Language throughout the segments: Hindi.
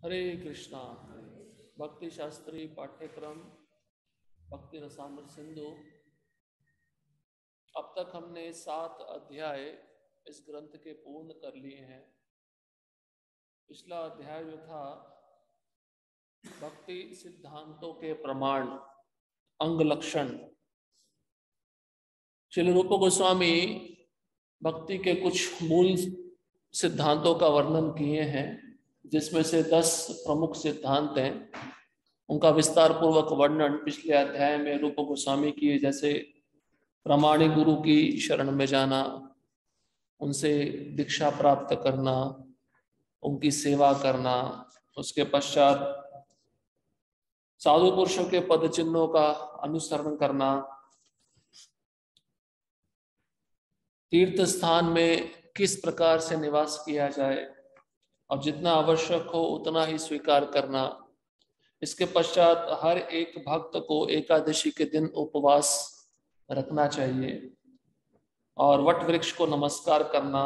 हरे कृष्णा। भक्ति शास्त्री पाठ्यक्रम भक्ति रसामृत सिंधु। अब तक हमने 7 अध्याय इस ग्रंथ के पूर्ण कर लिए हैं। पिछला अध्याय जो था भक्ति सिद्धांतों के प्रमाण अंग लक्षण। श्रील रूप गोस्वामी भक्ति के कुछ मूल सिद्धांतों का वर्णन किए हैं, जिसमें से 10 प्रमुख सिद्धांत हैं। उनका विस्तार पूर्वक वर्णन पिछले अध्याय में रूप गोस्वामी किए, जैसे प्रामाणिक गुरु की शरण में जाना, उनसे दीक्षा प्राप्त करना, उनकी सेवा करना, उसके पश्चात साधु पुरुषों के पद चिन्हों का अनुसरण करना, तीर्थ स्थान में किस प्रकार से निवास किया जाए और जितना आवश्यक हो उतना ही स्वीकार करना। इसके पश्चात हर एक भक्त को एकादशी के दिन उपवास रखना चाहिए और वट वृक्ष को नमस्कार करना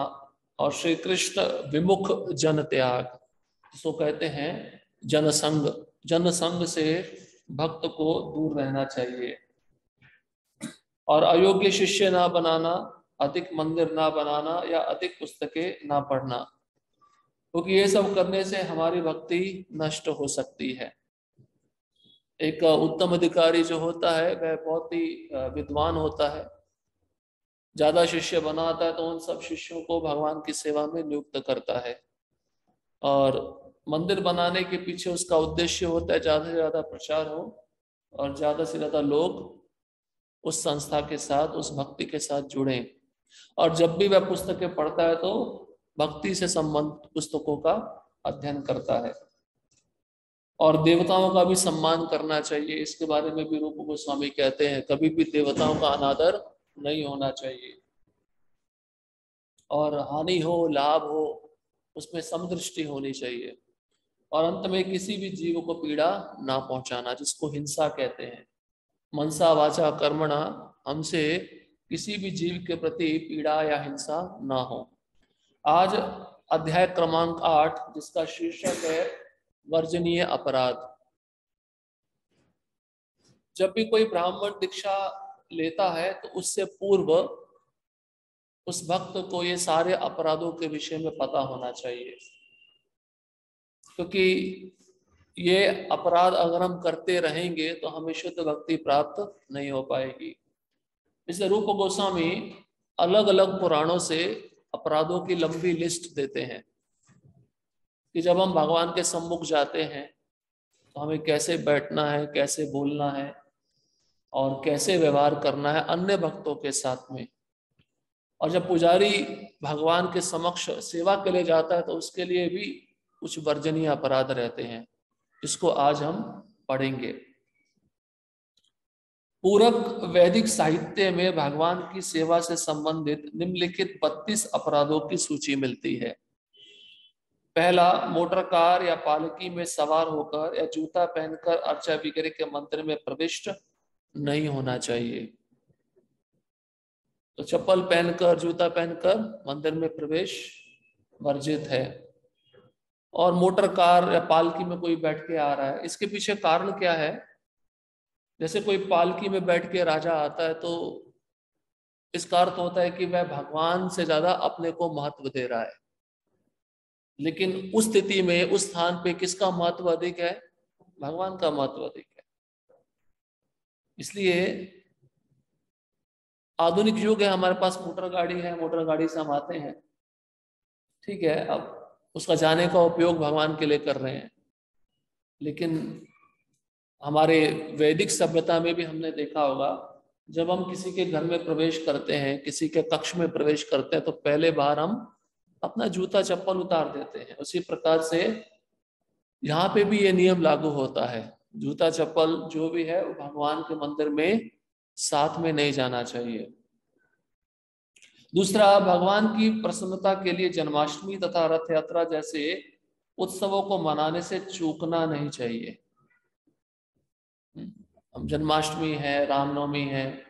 और श्री कृष्ण विमुख जन त्याग, जिसको कहते हैं जनसंग, जनसंग से भक्त को दूर रहना चाहिए और अयोग्य शिष्य ना बनाना, अधिक मंदिर ना बनाना या अधिक पुस्तकें ना पढ़ना, क्योंकि ये सब करने से हमारी भक्ति नष्ट हो सकती है। एक उत्तम अधिकारी जो होता है वह बहुत ही विद्वान होता है, ज्यादा शिष्य बनाता है तो उन सब शिष्यों को भगवान की सेवा में नियुक्त करता है। और मंदिर बनाने के पीछे उसका उद्देश्य होता है ज्यादा से ज्यादा प्रचार हो और ज्यादा से ज्यादा लोग उस संस्था के साथ, उस भक्ति के साथ जुड़ें। और जब भी वह पुस्तकें पढ़ता है तो भक्ति से संबंधित पुस्तकों का अध्ययन करता है। और देवताओं का भी सम्मान करना चाहिए, इसके बारे में भी रूप गोस्वामी कहते हैं कभी भी देवताओं का अनादर नहीं होना चाहिए और हानि हो लाभ हो उसमें समदृष्टि होनी चाहिए। और अंत में किसी भी जीव को पीड़ा ना पहुंचाना, जिसको हिंसा कहते हैं। मनसा वाचा कर्मणा, हमसे किसी भी जीव के प्रति पीड़ा या हिंसा ना हो। आज अध्याय क्रमांक 8, जिसका शीर्षक है वर्जनीय अपराध। जब भी कोई ब्राह्मण दीक्षा लेता है तो उससे पूर्व उस भक्त को ये सारे अपराधों के विषय में पता होना चाहिए, क्योंकि ये अपराध अगर हम करते रहेंगे तो हमें शुद्ध भक्ति प्राप्त नहीं हो पाएगी। इसलिए रूप गोस्वामी अलग अलग पुराणों से अपराधों की लंबी लिस्ट देते हैं कि जब हम भगवान के सम्मुख जाते हैं तो हमें कैसे बैठना है, कैसे बोलना है और कैसे व्यवहार करना है अन्य भक्तों के साथ में। और जब पुजारी भगवान के समक्ष सेवा के लिए जाता है तो उसके लिए भी कुछ वर्जनीय अपराध रहते हैं, इसको आज हम पढ़ेंगे। पूरक वैदिक साहित्य में भगवान की सेवा से संबंधित निम्नलिखित 32 अपराधों की सूची मिलती है। पहला, मोटर कार या पालकी में सवार होकर या जूता पहनकर अर्चा वगैरह के मंदिर में प्रविष्ट नहीं होना चाहिए। तो चप्पल पहनकर, जूता पहनकर मंदिर में प्रवेश वर्जित है। और मोटर कार या पालकी में कोई बैठ के आ रहा है, इसके पीछे कारण क्या है? जैसे कोई पालकी में बैठ के राजा आता है तो इसका अर्थ होता है कि वह भगवान से ज्यादा अपने को महत्व दे रहा है। लेकिन उस स्थिति में, उस स्थान पे किसका महत्व अधिक है? भगवान का महत्व अधिक है। इसलिए आधुनिक युग है, हमारे पास मोटर गाड़ी है, मोटर गाड़ी से हम आते हैं, ठीक है, अब उसका जाने का उपयोग भगवान के लिए कर रहे हैं। लेकिन हमारे वैदिक सभ्यता में भी हमने देखा होगा, जब हम किसी के घर में प्रवेश करते हैं, किसी के कक्ष में प्रवेश करते हैं तो पहले बार हम अपना जूता चप्पल उतार देते हैं। उसी प्रकार से यहाँ पे भी ये नियम लागू होता है। जूता चप्पल जो भी है वो भगवान के मंदिर में साथ में नहीं जाना चाहिए। दूसरा, भगवान की प्रसन्नता के लिए जन्माष्टमी तथा रथ यात्रा जैसे उत्सवों को मनाने से चूकना नहीं चाहिए। हम जन्माष्टमी है, रामनवमी है,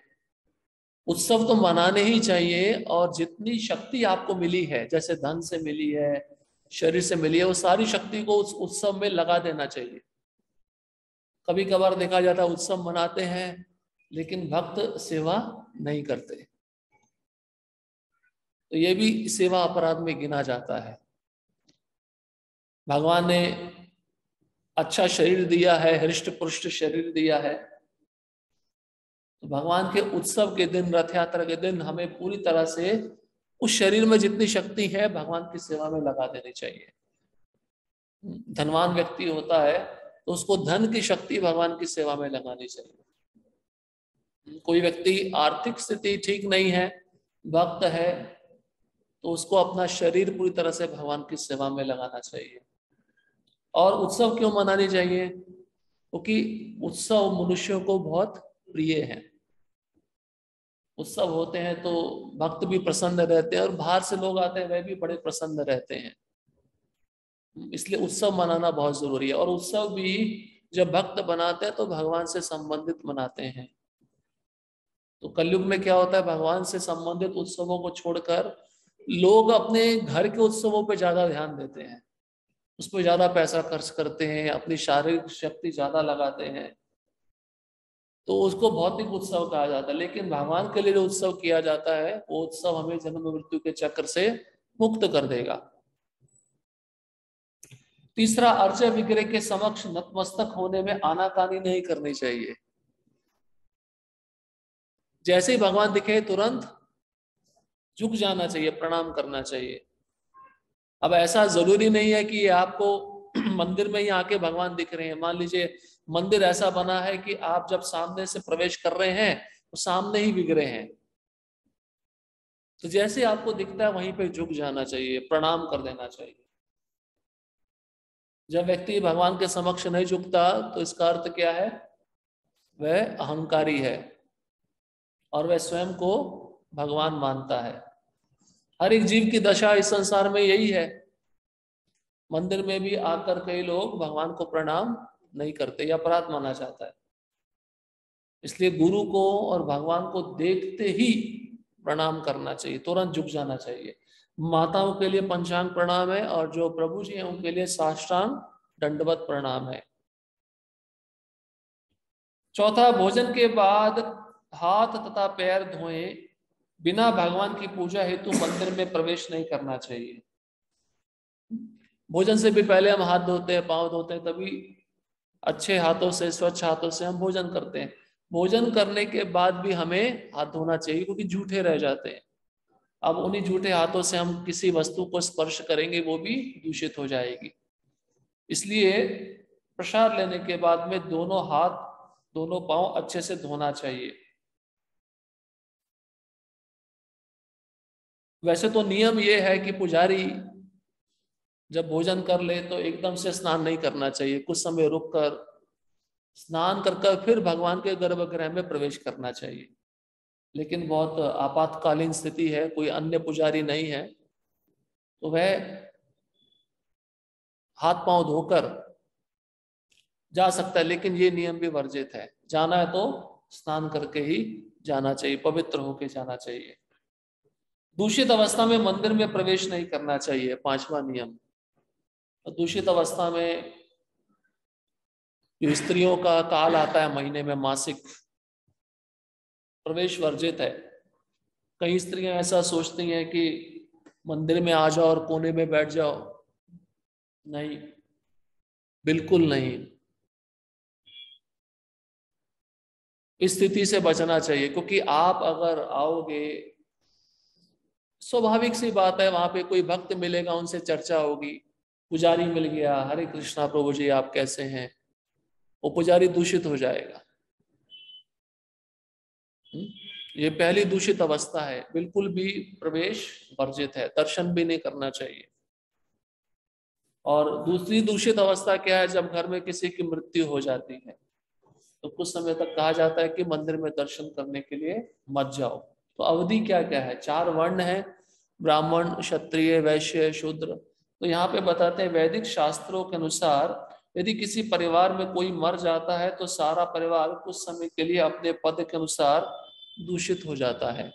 उत्सव तो मनाने ही चाहिए। और जितनी शक्ति आपको मिली है, जैसे धन से मिली है, शरीर से मिली है, वो सारी शक्ति को उस उत्सव में लगा देना चाहिए। कभी कभार देखा जाता है उत्सव मनाते हैं लेकिन भक्त सेवा नहीं करते, तो ये भी सेवा अपराध में गिना जाता है। भगवान ने अच्छा शरीर दिया है, हृष्ट पुष्ट शरीर दिया है, तो भगवान के उत्सव के दिन, रथ यात्रा के दिन हमें पूरी तरह से उस शरीर में जितनी शक्ति है भगवान की सेवा में लगा देनी चाहिए। धनवान व्यक्ति होता है तो उसको धन की शक्ति भगवान की सेवा में लगानी चाहिए। कोई व्यक्ति आर्थिक स्थिति ठीक नहीं है, भक्त है, तो उसको अपना शरीर पूरी तरह से भगवान की सेवा में लगाना चाहिए। और उत्सव क्यों मनानी चाहिए? क्योंकि उत्सव मनुष्यों को बहुत प्रिय है। उत्सव होते हैं तो भक्त भी प्रसन्न रहते हैं और बाहर से लोग आते हैं वह भी बड़े प्रसन्न रहते हैं, इसलिए उत्सव मनाना बहुत जरूरी है। और उत्सव भी जब भक्त बनाते हैं तो भगवान से संबंधित मनाते हैं। तो कलयुग में क्या होता है, भगवान से संबंधित उत्सवों को छोड़कर लोग अपने घर के उत्सवों पर ज्यादा ध्यान देते हैं, उस पर ज्यादा पैसा खर्च करते हैं, अपनी शारीरिक शक्ति ज्यादा लगाते हैं, तो उसको भौतिक उत्सव कहा जाता है। लेकिन भगवान के लिए जो उत्सव किया जाता है वो उत्सव हमें जन्म मृत्यु के चक्र से मुक्त कर देगा। तीसरा, अर्च विग्रह के समक्ष नतमस्तक होने में आनाकानी नहीं करनी चाहिए। जैसे ही भगवान दिखे तुरंत झुक जाना चाहिए, प्रणाम करना चाहिए। अब ऐसा जरूरी नहीं है कि आपको मंदिर में ही आके भगवान दिख रहे हैं। मान लीजिए मंदिर ऐसा बना है कि आप जब सामने से प्रवेश कर रहे हैं तो सामने ही विग्रह हैं, तो जैसे आपको दिखता है वहीं पे झुक जाना चाहिए, प्रणाम कर देना चाहिए। जब व्यक्ति भगवान के समक्ष नहीं झुकता तो इसका अर्थ क्या है? वह अहंकारी है और वह स्वयं को भगवान मानता है। हर एक जीव की दशा इस संसार में यही है। मंदिर में भी आकर कई लोग भगवान को प्रणाम नहीं करते, यह अपराध माना जाता है। इसलिए गुरु को और भगवान को देखते ही प्रणाम करना चाहिए, तुरंत झुक जाना चाहिए। माताओं के लिए पंचांग प्रणाम है और जो प्रभु जी हैं उनके लिए साष्टांग दंडवत प्रणाम है। चौथा, भोजन के बाद हाथ तथा पैर धोए बिना भगवान की पूजा हेतु मंदिर में प्रवेश नहीं करना चाहिए। भोजन से भी पहले हम हाथ धोते हैं, पांव धोते हैं, तभी अच्छे हाथों से, स्वच्छ हाथों से हम भोजन करते हैं। भोजन करने के बाद भी हमें हाथ धोना चाहिए क्योंकि जूठे रह जाते हैं। अब उन्हीं जूठे हाथों से हम किसी वस्तु को स्पर्श करेंगे वो भी दूषित हो जाएगी। इसलिए प्रसाद लेने के बाद में दोनों हाथ, दोनों पांव अच्छे से धोना चाहिए। वैसे तो नियम ये है कि पुजारी जब भोजन कर ले तो एकदम से स्नान नहीं करना चाहिए, कुछ समय रुककर स्नान कर फिर भगवान के गर्भगृह में प्रवेश करना चाहिए। लेकिन बहुत आपातकालीन स्थिति है, कोई अन्य पुजारी नहीं है, तो वह हाथ पांव धोकर जा सकता है। लेकिन ये नियम भी वर्जित है, जाना है तो स्नान करके ही जाना चाहिए, पवित्र होके जाना चाहिए। दूषित अवस्था में मंदिर में प्रवेश नहीं करना चाहिए, पांचवा नियम। दूषित अवस्था में जो स्त्रियों का काल आता है महीने में, मासिक, प्रवेश वर्जित है। कई स्त्रियां ऐसा सोचती हैं कि मंदिर में आ जाओ और कोने में बैठ जाओ, नहीं, बिल्कुल नहीं। इस स्थिति से बचना चाहिए, क्योंकि आप अगर आओगे, स्वाभाविक सी बात है, वहां पे कोई भक्त मिलेगा, उनसे चर्चा होगी, पुजारी मिल गया, हरे कृष्णा प्रभु जी आप कैसे हैं, वो पुजारी दूषित हो जाएगा। ये पहली दूषित अवस्था है, बिल्कुल भी प्रवेश वर्जित है, दर्शन भी नहीं करना चाहिए। और दूसरी दूषित अवस्था क्या है? जब घर में किसी की मृत्यु हो जाती है तो कुछ समय तक कहा जाता है कि मंदिर में दर्शन करने के लिए मत जाओ। तो अवधि क्या क्या है? 4 वर्ण है, ब्राह्मण, क्षत्रिय, वैश्य, शूद्र। तो यहाँ पे बताते हैं वैदिक शास्त्रों के अनुसार यदि किसी परिवार में कोई मर जाता है तो सारा परिवार कुछ समय के लिए अपने पद के अनुसार दूषित हो जाता है।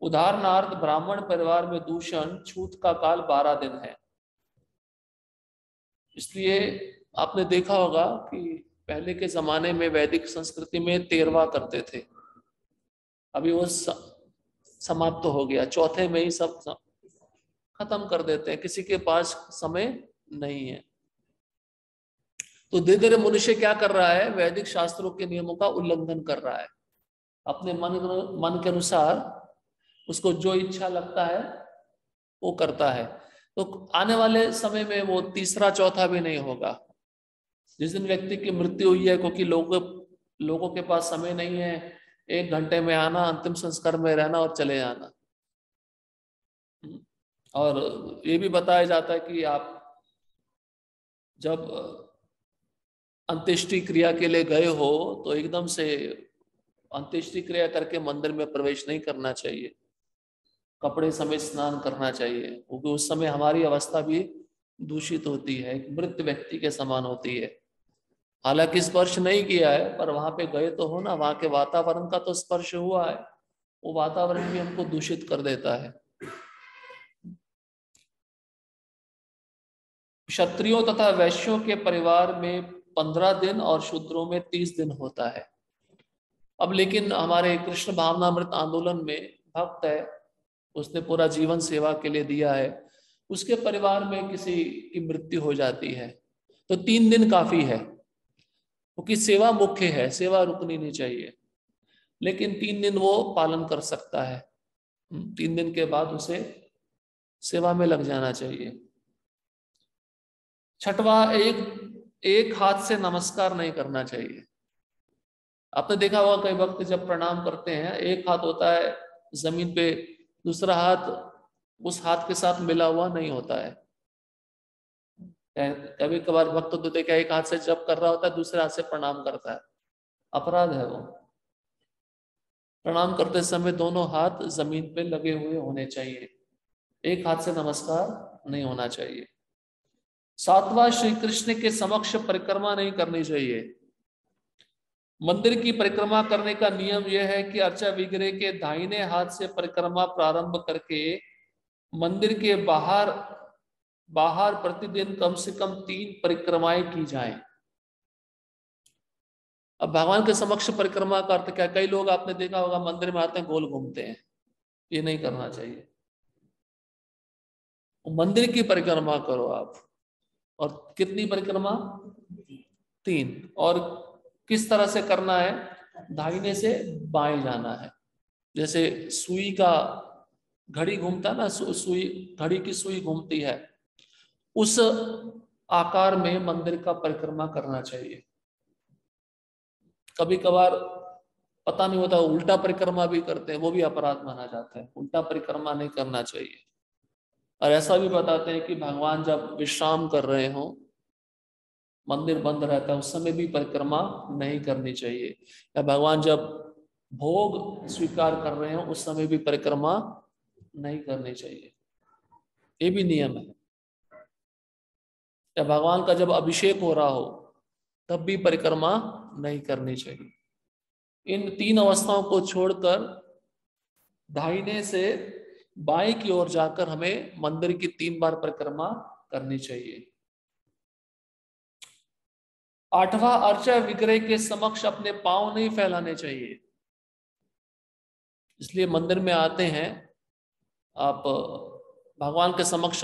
उदाहरणार्थ, ब्राह्मण परिवार में दूषण छूत का काल 12 दिन है, इसलिए आपने देखा होगा कि पहले के जमाने में वैदिक संस्कृति में 13वां करते थे, अभी वो समाप्त हो गया, चौथे में ही सब खत्म कर देते हैं, किसी के पास समय नहीं है। तो धीरे धीरे मनुष्य क्या कर रहा है, वैदिक शास्त्रों के नियमों का उल्लंघन कर रहा है, अपने मन के अनुसार उसको जो इच्छा लगता है वो करता है। तो आने वाले समय में वो तीसरा चौथा भी नहीं होगा। जिस दिन व्यक्ति की मृत्यु हुई है, क्योंकि लोगों के पास समय नहीं है, 1 घंटे में आना, अंतिम संस्कार में रहना और चले जाना। और ये भी बताया जाता है कि आप जब अंत्येष्टि क्रिया के लिए गए हो तो एकदम से अंत्येष्टि क्रिया करके मंदिर में प्रवेश नहीं करना चाहिए, कपड़े समेत स्नान करना चाहिए, क्योंकि उस समय हमारी अवस्था भी दूषित होती है, मृत व्यक्ति के समान होती है। हालांकि स्पर्श नहीं किया है, पर वहां पे गए तो हो ना, वहां के वातावरण का तो स्पर्श हुआ है, वो वातावरण भी हमको दूषित कर देता है। क्षत्रियों तथा वैश्यों के परिवार में 15 दिन और शूद्रों में 30 दिन होता है। अब लेकिन हमारे कृष्ण भावनामृत आंदोलन में भक्त है, उसने पूरा जीवन सेवा के लिए दिया है, उसके परिवार में किसी की मृत्यु हो जाती है तो 3 दिन काफी है, क्योंकि सेवा मुख्य है, सेवा रुकनी नहीं चाहिए, लेकिन 3 दिन वो पालन कर सकता है। 3 दिन के बाद उसे सेवा में लग जाना चाहिए। छठवा, एक हाथ से नमस्कार नहीं करना चाहिए। आपने देखा होगा कई वक्त जब प्रणाम करते हैं, एक हाथ होता है जमीन पे, दूसरा हाथ उस हाथ के साथ मिला हुआ नहीं होता है। कभी कभार भक्त तो देखा एक हाथ से जप कर रहा होता है, दूसरे हाथ से प्रणाम करता है, अपराध है वो। प्रणाम करते समय दोनों हाथ जमीन पे लगे हुए होने चाहिए, एक हाथ से नमस्कार नहीं होना चाहिए। 7वां, श्री कृष्ण के समक्ष परिक्रमा नहीं करनी चाहिए। मंदिर की परिक्रमा करने का नियम यह है कि अर्चा विग्रह के दाहिने हाथ से परिक्रमा प्रारंभ करके मंदिर के बाहर प्रतिदिन कम से कम 3 परिक्रमाएं की जाएं। अब भगवान के समक्ष परिक्रमा का अर्थ क्या, कई लोग आपने देखा होगा मंदिर में आते हैं गोल घूमते हैं, ये नहीं करना चाहिए। मंदिर की परिक्रमा करो आप। और कितनी परिक्रमा? 3। और किस तरह से करना है? दाहिने से बाएं जाना है। जैसे सुई का घड़ी घूमता ना, सुई, घड़ी की सुई घूमती है, उस आकार में मंदिर का परिक्रमा करना चाहिए। कभी कभार पता नहीं होता, उल्टा परिक्रमा भी करते हैं, वो भी अपराध माना जाता है, उल्टा परिक्रमा नहीं करना चाहिए। और ऐसा भी बताते हैं कि भगवान जब विश्राम कर रहे हो, मंदिर बंद रहता है, उस समय भी परिक्रमा नहीं करनी चाहिए, या भगवान जब भोग स्वीकार कर रहे हो उस समय भी परिक्रमा नहीं करनी चाहिए, ये भी नियम है। या भगवान का जब अभिषेक हो रहा हो तब भी परिक्रमा नहीं करनी चाहिए। इन 3 अवस्थाओं को छोड़कर दाहिने से बाएं की ओर जाकर हमें मंदिर की 3 बार परिक्रमा करनी चाहिए। 8वां, अर्चा विग्रह के समक्ष अपने पांव नहीं फैलाने चाहिए। इसलिए मंदिर में आते हैं आप, भगवान के समक्ष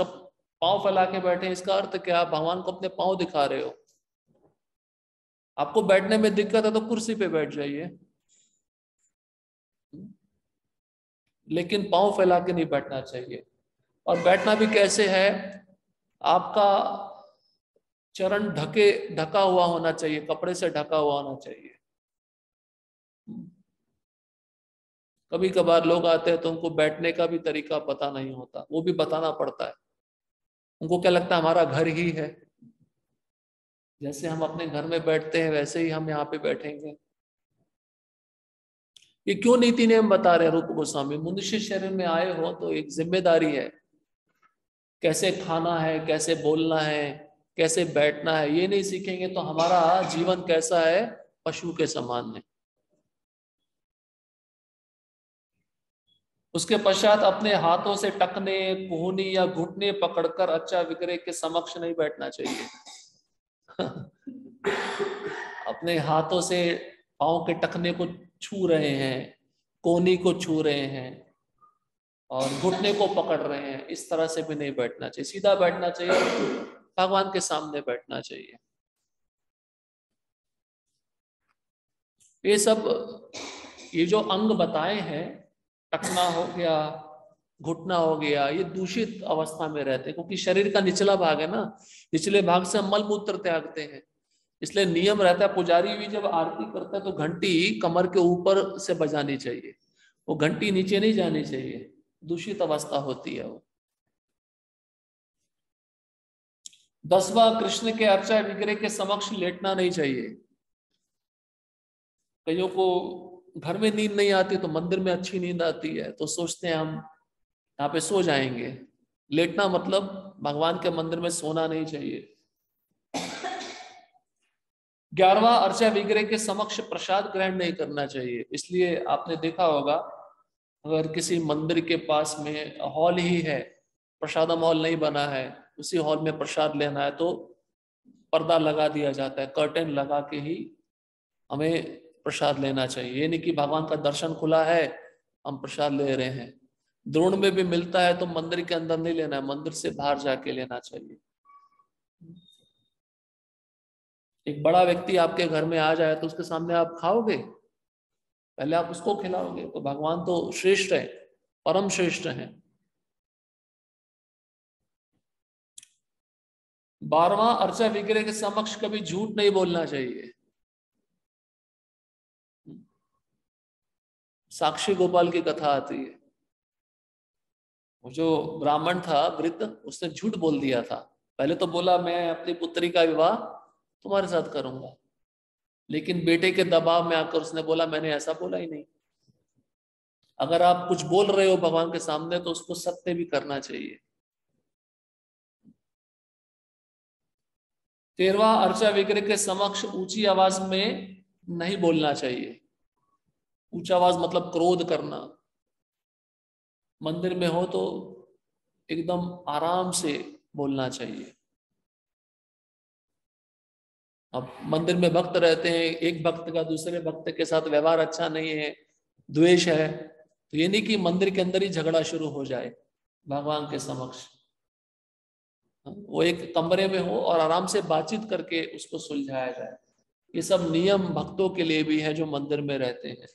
पांव फैला के बैठे, इसका अर्थ क्या? आप भगवान को अपने पांव दिखा रहे हो। आपको बैठने में दिक्कत है तो कुर्सी पे बैठ जाइए, लेकिन पांव फैला के नहीं बैठना चाहिए। और बैठना भी कैसे है? आपका चरण ढका हुआ होना चाहिए, कपड़े से ढका हुआ होना चाहिए। कभी कभार लोग आते हैं तो उनको बैठने का भी तरीका पता नहीं होता, वो भी बताना पड़ता है। उनको क्या लगता है हमारा घर ही है, जैसे हम अपने घर में बैठते हैं वैसे ही हम यहाँ पे बैठेंगे। ये क्यों नीति नियम बता रहे हैं रूप गोस्वामी? मनुष्य शरीर में आए हो तो एक जिम्मेदारी है, कैसे खाना है, कैसे बोलना है, कैसे बैठना है, ये नहीं सीखेंगे तो हमारा जीवन कैसा है? पशु के समान है। उसके पश्चात अपने हाथों से टखने, कोहनी या घुटने पकड़कर अर्चा विग्रह के समक्ष नहीं बैठना चाहिए। अपने हाथों से पाँव के टखने को छू रहे हैं, कोहनी को छू रहे हैं और घुटने को पकड़ रहे हैं, इस तरह से भी नहीं बैठना चाहिए। सीधा बैठना चाहिए, भगवान के सामने बैठना चाहिए। ये सब, ये जो अंग बताए हैं, टखना हो गया, घुटना हो गया, ये दूषित अवस्था में रहते हैं, क्योंकि शरीर का निचला भाग है ना, निचले भाग से हम मल मूत्र त्यागते हैं। इसलिए नियम रहता है, पुजारी भी जब आरती करता है तो घंटी कमर के ऊपर से बजानी चाहिए, वो घंटी नीचे नहीं जानी चाहिए, दूषित अवस्था होती है वो। 10वां, कृष्ण के अर्चा विग्रह के समक्ष लेटना नहीं चाहिए। कईयों को घर में नींद नहीं आती तो मंदिर में अच्छी नींद आती है, तो सोचते हैं हम यहाँ पे सो जाएंगे। लेटना मतलब भगवान के मंदिर में सोना नहीं चाहिए। 11वां, अर्चा विग्रह के समक्ष प्रसाद ग्रहण नहीं करना चाहिए। इसलिए आपने देखा होगा, अगर किसी मंदिर के पास में हॉल ही है, प्रसादम हॉल नहीं बना है, उसी हॉल में प्रसाद लेना है तो पर्दा लगा दिया जाता है, कर्टेन लगा के ही हमें प्रसाद लेना चाहिए। ये नहीं कि भगवान का दर्शन खुला है हम प्रसाद ले रहे हैं। द्रोण में भी मिलता है तो मंदिर के अंदर नहीं लेना है, मंदिर से बाहर जाके लेना चाहिए। एक बड़ा व्यक्ति आपके घर में आ जाए तो उसके सामने आप खाओगे? पहले आप उसको खिलाओगे। तो भगवान तो श्रेष्ठ है, परम श्रेष्ठ है। 12वां, अर्चा विग्रह के समक्ष कभी झूठ नहीं बोलना चाहिए। साक्षी गोपाल की कथा आती है, वो जो ब्राह्मण था वृद्ध, उसने झूठ बोल दिया था। पहले तो बोला मैं अपनी पुत्री का विवाह तुम्हारे साथ करूंगा, लेकिन बेटे के दबाव में आकर उसने बोला मैंने ऐसा बोला ही नहीं। अगर आप कुछ बोल रहे हो भगवान के सामने तो उसको सत्य भी करना चाहिए। 13वां, अर्चा विग्रह के समक्ष ऊंची आवाज में नहीं बोलना चाहिए। ऊंचा आवाज मतलब क्रोध करना। मंदिर में हो तो एकदम आराम से बोलना चाहिए। अब मंदिर में भक्त रहते हैं, एक भक्त का दूसरे भक्त के साथ व्यवहार अच्छा नहीं है, द्वेष है, तो ये नहीं कि मंदिर के अंदर ही झगड़ा शुरू हो जाए भगवान के समक्ष। वो एक कमरे में हो और आराम से बातचीत करके उसको सुलझाया जाए। ये सब नियम भक्तों के लिए भी है जो मंदिर में रहते हैं।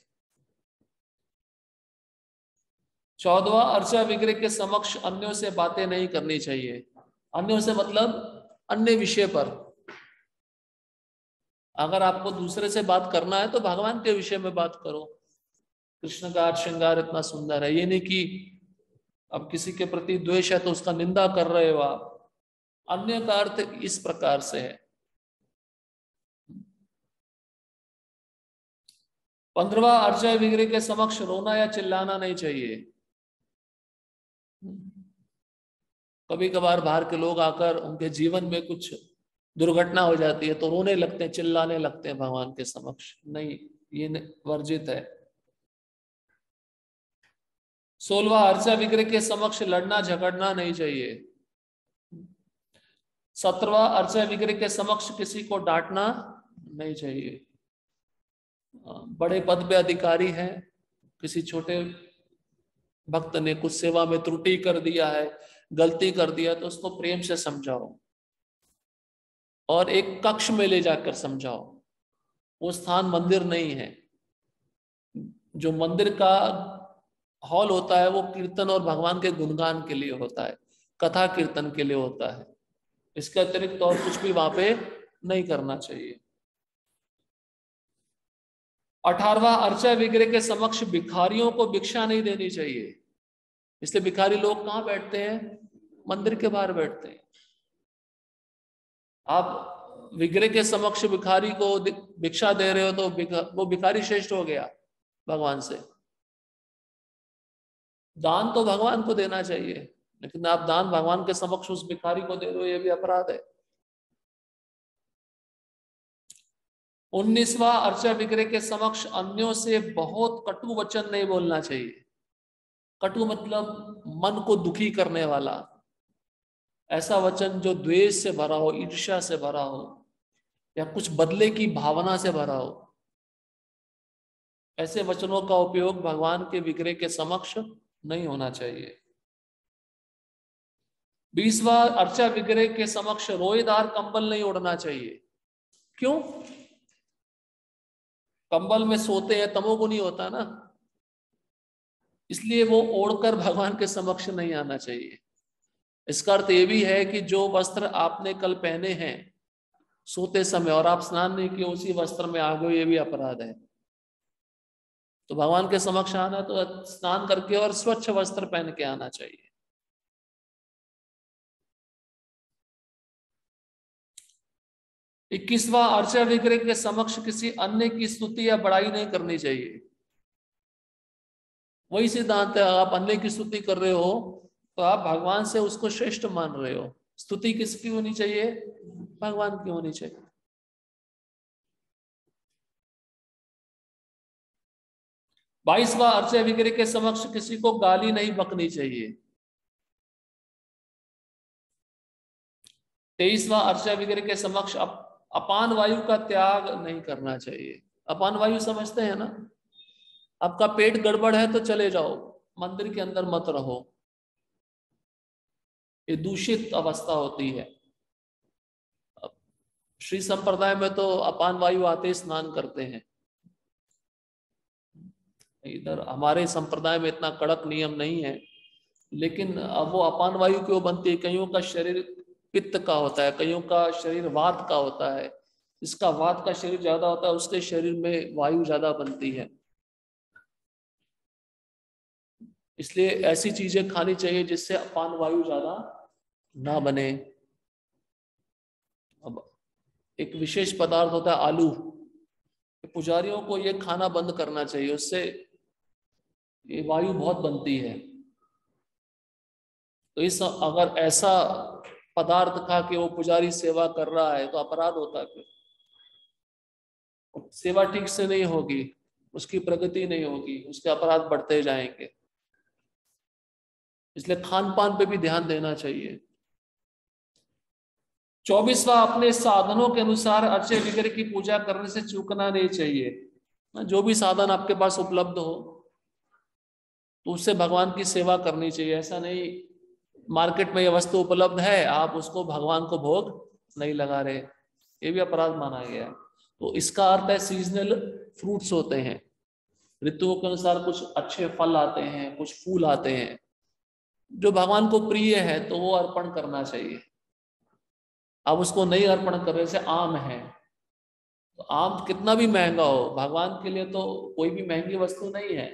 14वां, अर्चा विग्रह के समक्ष अन्यों से बातें नहीं करनी चाहिए। अन्यों से मतलब अन्य विषय पर। अगर आपको दूसरे से बात करना है तो भगवान के विषय में बात करो। कृष्ण का श्रृंगार इतना सुंदर है, ये नहीं कि अब किसी के प्रति द्वेष है तो उसका निंदा कर रहे हो आप। अन्य का अर्थ इस प्रकार से है। 15वां, अर्चा विग्रह के समक्ष रोना या चिल्लाना नहीं चाहिए। कभी कभार बाहर के लोग आकर उनके जीवन में कुछ दुर्घटना हो जाती है तो रोने लगते हैं, चिल्लाने लगते हैं भगवान के समक्ष। नहीं, ये वर्जित है। 16वां, अर्चा विग्रह के समक्ष लड़ना झगड़ना नहीं चाहिए। 17वां, अर्चा विग्रह के समक्ष किसी को डांटना नहीं चाहिए। बड़े पद पे अधिकारी है, किसी छोटे भक्त ने कुछ सेवा में त्रुटि कर दिया है, गलती कर दिया, तो उसको प्रेम से समझाओ और एक कक्ष में ले जाकर समझाओ। वो स्थान मंदिर नहीं है। जो मंदिर का हॉल होता है वो कीर्तन और भगवान के गुणगान के लिए होता है, कथा कीर्तन के लिए होता है। इसके अतिरिक्त और कुछ भी वहां पे नहीं करना चाहिए। 18वां, अर्चा विग्रह के समक्ष भिखारियों को भिक्षा नहीं देनी चाहिए। इसलिए भिखारी लोग कहाँ बैठते हैं? मंदिर के बाहर बैठते हैं। आप विग्रह के समक्ष भिखारी को भिक्षा दे रहे हो तो वो भिखारी श्रेष्ठ हो गया भगवान से। दान तो भगवान को देना चाहिए, लेकिन आप दान भगवान के समक्ष उस भिखारी को दे रहे हो, ये भी अपराध है। 19वां, अर्चा विग्रह के समक्ष अन्यों से बहुत कटु वचन नहीं बोलना चाहिए। कटु मतलब मन को दुखी करने वाला, ऐसा वचन जो द्वेष से भरा हो, ईर्ष्या से भरा हो, या कुछ बदले की भावना से भरा हो, ऐसे वचनों का उपयोग भगवान के विग्रह के समक्ष नहीं होना चाहिए। 20वां, अर्चा विग्रह के समक्ष रोएदार कंबल नहीं ओढ़ना चाहिए। क्यों? कंबल में सोते हैं, तमोगुनी होता ना, इसलिए वो ओढ़कर भगवान के समक्ष नहीं आना चाहिए। इसका अर्थ ये भी है कि जो वस्त्र आपने कल पहने हैं सोते समय और आप स्नान नहीं किए उसी वस्त्र में आ गए, ये भी अपराध है। तो भगवान के समक्ष आना तो स्नान करके और स्वच्छ वस्त्र पहन के आना चाहिए। 21वां, अर्चा विग्रह के समक्ष किसी अन्य की स्तुति या बड़ाई नहीं करनी चाहिए। वही सिद्धांत है, आप अन्य की स्तुति कर रहे हो तो आप भगवान से उसको श्रेष्ठ मान रहे हो। स्तुति किसकी होनी चाहिए? भगवान की होनी चाहिए। 22वां, अर्चा विग्रह के समक्ष किसी को गाली नहीं बकनी चाहिए। 23वां, अर्चा विग्रह के समक्ष अपान वायु का त्याग नहीं करना चाहिए। अपान वायु समझते हैं ना? आपका पेट गड़बड़ है तो चले जाओ, मंदिर के अंदर मत रहो। ये दूषित अवस्था होती है। श्री संप्रदाय में तो अपान वायु आते ही स्नान करते हैं। इधर हमारे संप्रदाय में इतना कड़क नियम नहीं है, लेकिन अब वो अपान वायु क्यों बनती है? कईयों का शरीर पित्त का होता है, कईयों का शरीर वात का होता है। जिसका वात का शरीर ज्यादा होता है उसके शरीर में वायु ज्यादा बनती है, इसलिए ऐसी चीजें खानी चाहिए जिससे अपान वायु ज्यादा ना बने। अब एक विशेष पदार्थ होता है आलू, पुजारियों को ये खाना बंद करना चाहिए, उससे ये वायु बहुत बनती है। तो इस अगर ऐसा पदार्थ खा के वो पुजारी सेवा कर रहा है तो अपराध होता है। फिर सेवा ठीक से नहीं होगी, उसकी प्रगति नहीं होगी, उसके अपराध बढ़ते जाएंगे। इसलिए खान पान पे भी ध्यान देना चाहिए। 24वां, अपने साधनों के अनुसार अर्चे विग्रह की पूजा करने से चूकना नहीं चाहिए। जो भी साधन आपके पास उपलब्ध हो तो उससे भगवान की सेवा करनी चाहिए। ऐसा नहीं मार्केट में ये वस्तु उपलब्ध है आप उसको भगवान को भोग नहीं लगा रहे, ये भी अपराध माना गया है। तो इसका अर्थ है सीजनल फ्रूट्स होते हैं, ऋतुओं के अनुसार कुछ अच्छे फल आते हैं, कुछ फूल आते हैं, जो भगवान को प्रिय है तो वो अर्पण करना चाहिए। अब उसको नहीं अर्पण करने से आम है, तो आम कितना भी महंगा हो भगवान के लिए तो कोई भी महंगी वस्तु नहीं है।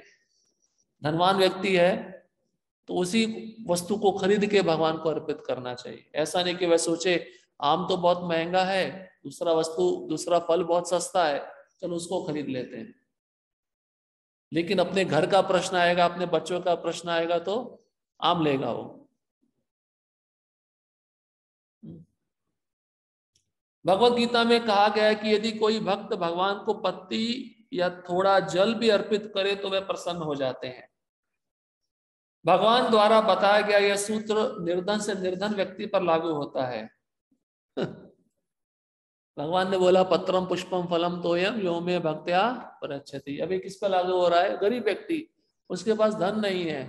धनवान व्यक्ति है तो उसी वस्तु को खरीद के भगवान को अर्पित करना चाहिए। ऐसा नहीं कि वह सोचे आम तो बहुत महंगा है, दूसरा फल बहुत सस्ता है, चलो उसको खरीद लेते हैं। लेकिन अपने घर का प्रश्न आएगा, अपने बच्चों का प्रश्न आएगा तो आम लेगा वो। भगवत गीता में कहा गया है कि यदि कोई भक्त भगवान को पत्ती या थोड़ा जल भी अर्पित करे तो वे प्रसन्न हो जाते हैं। भगवान द्वारा बताया गया यह सूत्र निर्धन से निर्धन व्यक्ति पर लागू होता है। भगवान ने बोला पत्रम पुष्पम फलम तोयम यो में भक्त्या परच्छति। अभी किस पर लागू हो रहा है? गरीब व्यक्ति, उसके पास धन नहीं है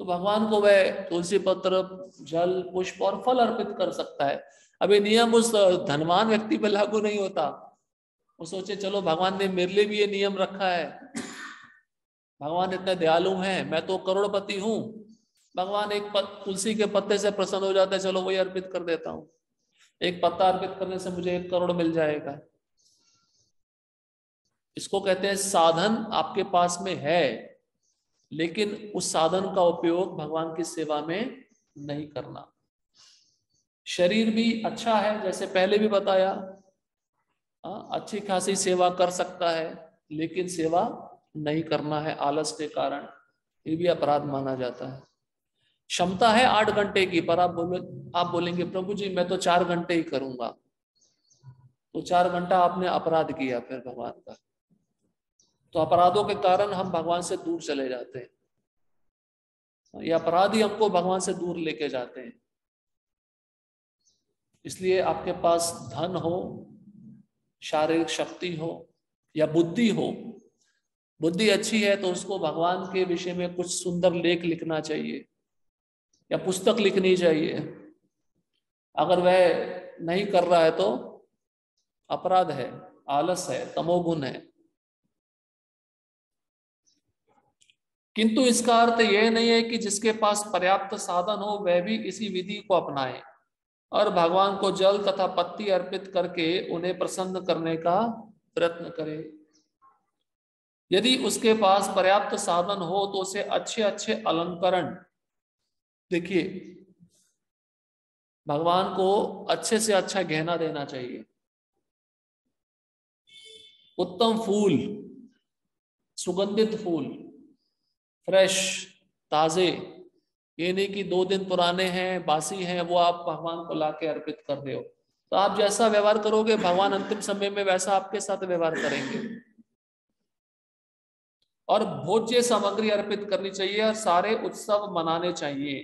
तो भगवान को वह तुलसी पत्र, जल, पुष्प और फल अर्पित कर सकता है। अभी नियम उस धनवान व्यक्ति पर लागू नहीं होता। वो सोचे चलो भगवान ने मेरे लिए भी ये नियम रखा है, भगवान इतने दयालु हैं, मैं तो करोड़पति हूं, भगवान एक तुलसी के पत्ते से प्रसन्न हो जाता है, चलो वही अर्पित कर देता हूं, एक पत्ता अर्पित करने से मुझे 1 करोड़ मिल जाएगा। इसको कहते हैं साधन आपके पास में है लेकिन उस साधन का उपयोग भगवान की सेवा में नहीं करना। शरीर भी अच्छा है, जैसे पहले भी बताया, अच्छी खासी सेवा कर सकता है लेकिन सेवा नहीं करना है आलस के कारण, ये भी अपराध माना जाता है। क्षमता है 8 घंटे की, पर आप बोलेंगे प्रभु जी मैं तो 4 घंटे ही करूंगा, तो 4 घंटा आपने अपराध किया फिर भगवान का। तो अपराधों के कारण हम भगवान से दूर चले जाते हैं, ये अपराध ही हमको भगवान से दूर लेके जाते हैं। इसलिए आपके पास धन हो, शारीरिक शक्ति हो या बुद्धि हो, बुद्धि अच्छी है तो उसको भगवान के विषय में कुछ सुंदर लेख लिखना चाहिए या पुस्तक लिखनी चाहिए। अगर वह नहीं कर रहा है तो अपराध है, आलस है, तमोगुण है। किंतु इसका अर्थ यह नहीं है कि जिसके पास पर्याप्त साधन हो वह भी इसी विधि को अपनाए और भगवान को जल तथा पत्ती अर्पित करके उन्हें प्रसन्न करने का प्रयत्न करे। यदि उसके पास पर्याप्त साधन हो तो उसे अच्छे अच्छे अलंकरण, देखिए भगवान को अच्छे से अच्छा गहना देना चाहिए, उत्तम फूल, सुगंधित फूल, फ्रेश, ताजे, ये नहीं कि 2 दिन पुराने हैं, बासी हैं, वो आप भगवान को लाके अर्पित कर रहे हो। तो आप जैसा व्यवहार करोगे भगवान अंतिम समय में वैसा आपके साथ व्यवहार करेंगे। और भोज्य सामग्री अर्पित करनी चाहिए और सारे उत्सव मनाने चाहिए।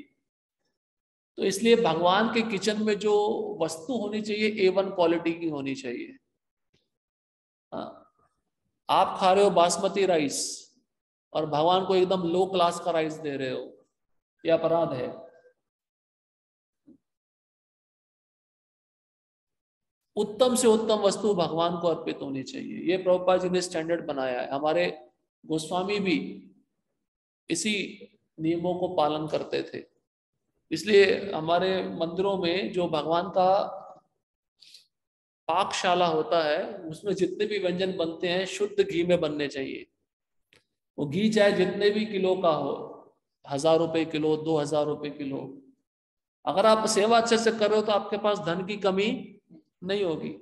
तो इसलिए भगवान के किचन में जो वस्तु होनी चाहिए A1 क्वालिटी की होनी चाहिए। आप खा रहे हो बासमती राइस और भगवान को एकदम लो क्लास का राइस दे रहे हो, ये अपराध है। उत्तम से उत्तम वस्तु भगवान को अर्पित होनी चाहिए, ये प्रभुपाद जी ने स्टैंडर्ड बनाया है। हमारे गोस्वामी भी इसी नियमों को पालन करते थे। इसलिए हमारे मंदिरों में जो भगवान का पाकशाला होता है उसमें जितने भी व्यंजन बनते हैं शुद्ध घी में बनने चाहिए। वो घी चाहे जितने भी किलो का हो, 1000 रुपए किलो, 2000 रुपए किलो, अगर आप सेवा अच्छे से कर रहे हो तो आपके पास धन की कमी नहीं होगी।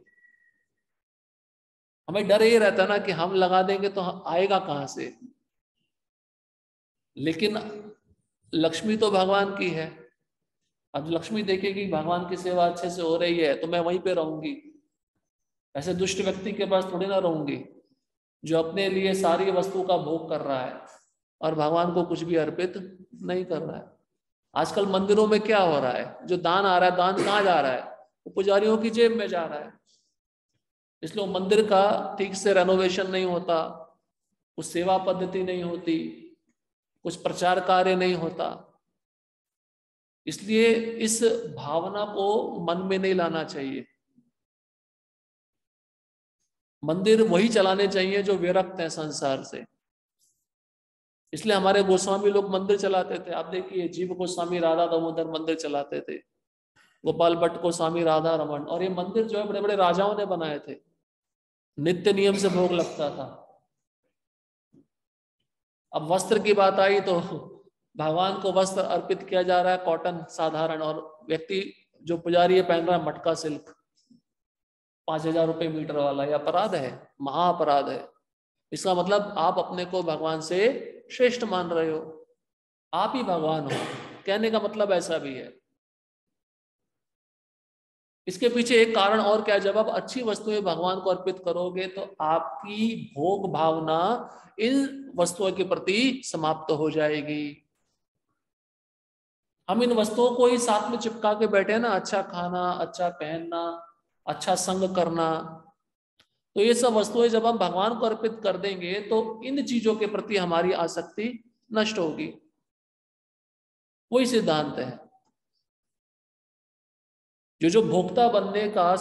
हमें डर ये रहता है ना कि हम लगा देंगे तो आएगा कहां से, लेकिन लक्ष्मी तो भगवान की है। अब लक्ष्मी देखेगी भगवान की सेवा अच्छे से हो रही है तो मैं वहीं पे रहूंगी। ऐसे दुष्ट व्यक्ति के पास थोड़ी ना रहूंगी जो अपने लिए सारी वस्तु का भोग कर रहा है और भगवान को कुछ भी अर्पित नहीं कर रहा है। आजकल मंदिरों में क्या हो रहा है, जो दान आ रहा है, दान कहाँ जा रहा है? वो पुजारियों की जेब में जा रहा है। इसलिए मंदिर का ठीक से रेनोवेशन नहीं होता, कुछ सेवा पद्धति नहीं होती, कुछ प्रचार कार्य नहीं होता। इसलिए इस भावना को मन में नहीं लाना चाहिए। मंदिर वही चलाने चाहिए जो विरक्त है संसार से। इसलिए हमारे गोस्वामी लोग मंदिर चलाते थे। आप देखिए जीव गोस्वामी राधा दामोदर मंदिर चलाते थे, गोपाल भट्ट गोस्वामी राधा रमन, और ये मंदिर जो है बड़े बड़े राजाओं ने बनाए थे, नित्य नियम से भोग लगता था। अब वस्त्र की बात आई तो भगवान को वस्त्र अर्पित किया जा रहा है कॉटन साधारण, और व्यक्ति जो पुजारी है पहन रहा है मटका सिल्क 5000 रुपए मीटर वाला। यह अपराध है, महाअपराध है। इसका मतलब आप अपने को भगवान से श्रेष्ठ मान रहे हो, आप ही भगवान हो, कहने का मतलब ऐसा भी है। इसके पीछे एक कारण और क्या है, जब आप अच्छी वस्तुएं भगवान को अर्पित करोगे तो आपकी भोग भावना इन वस्तुओं के प्रति समाप्त हो जाएगी। हम इन वस्तुओं को ही साथ में चिपका के बैठे ना, अच्छा खाना, अच्छा पहनना, अच्छा संग करना, तो ये सब वस्तुएं जब हम भगवान को अर्पित कर देंगे तो इन चीजों के प्रति हमारी आसक्ति नष्ट होगी। वही सिद्धांत है। जो भोक्ता बनने का,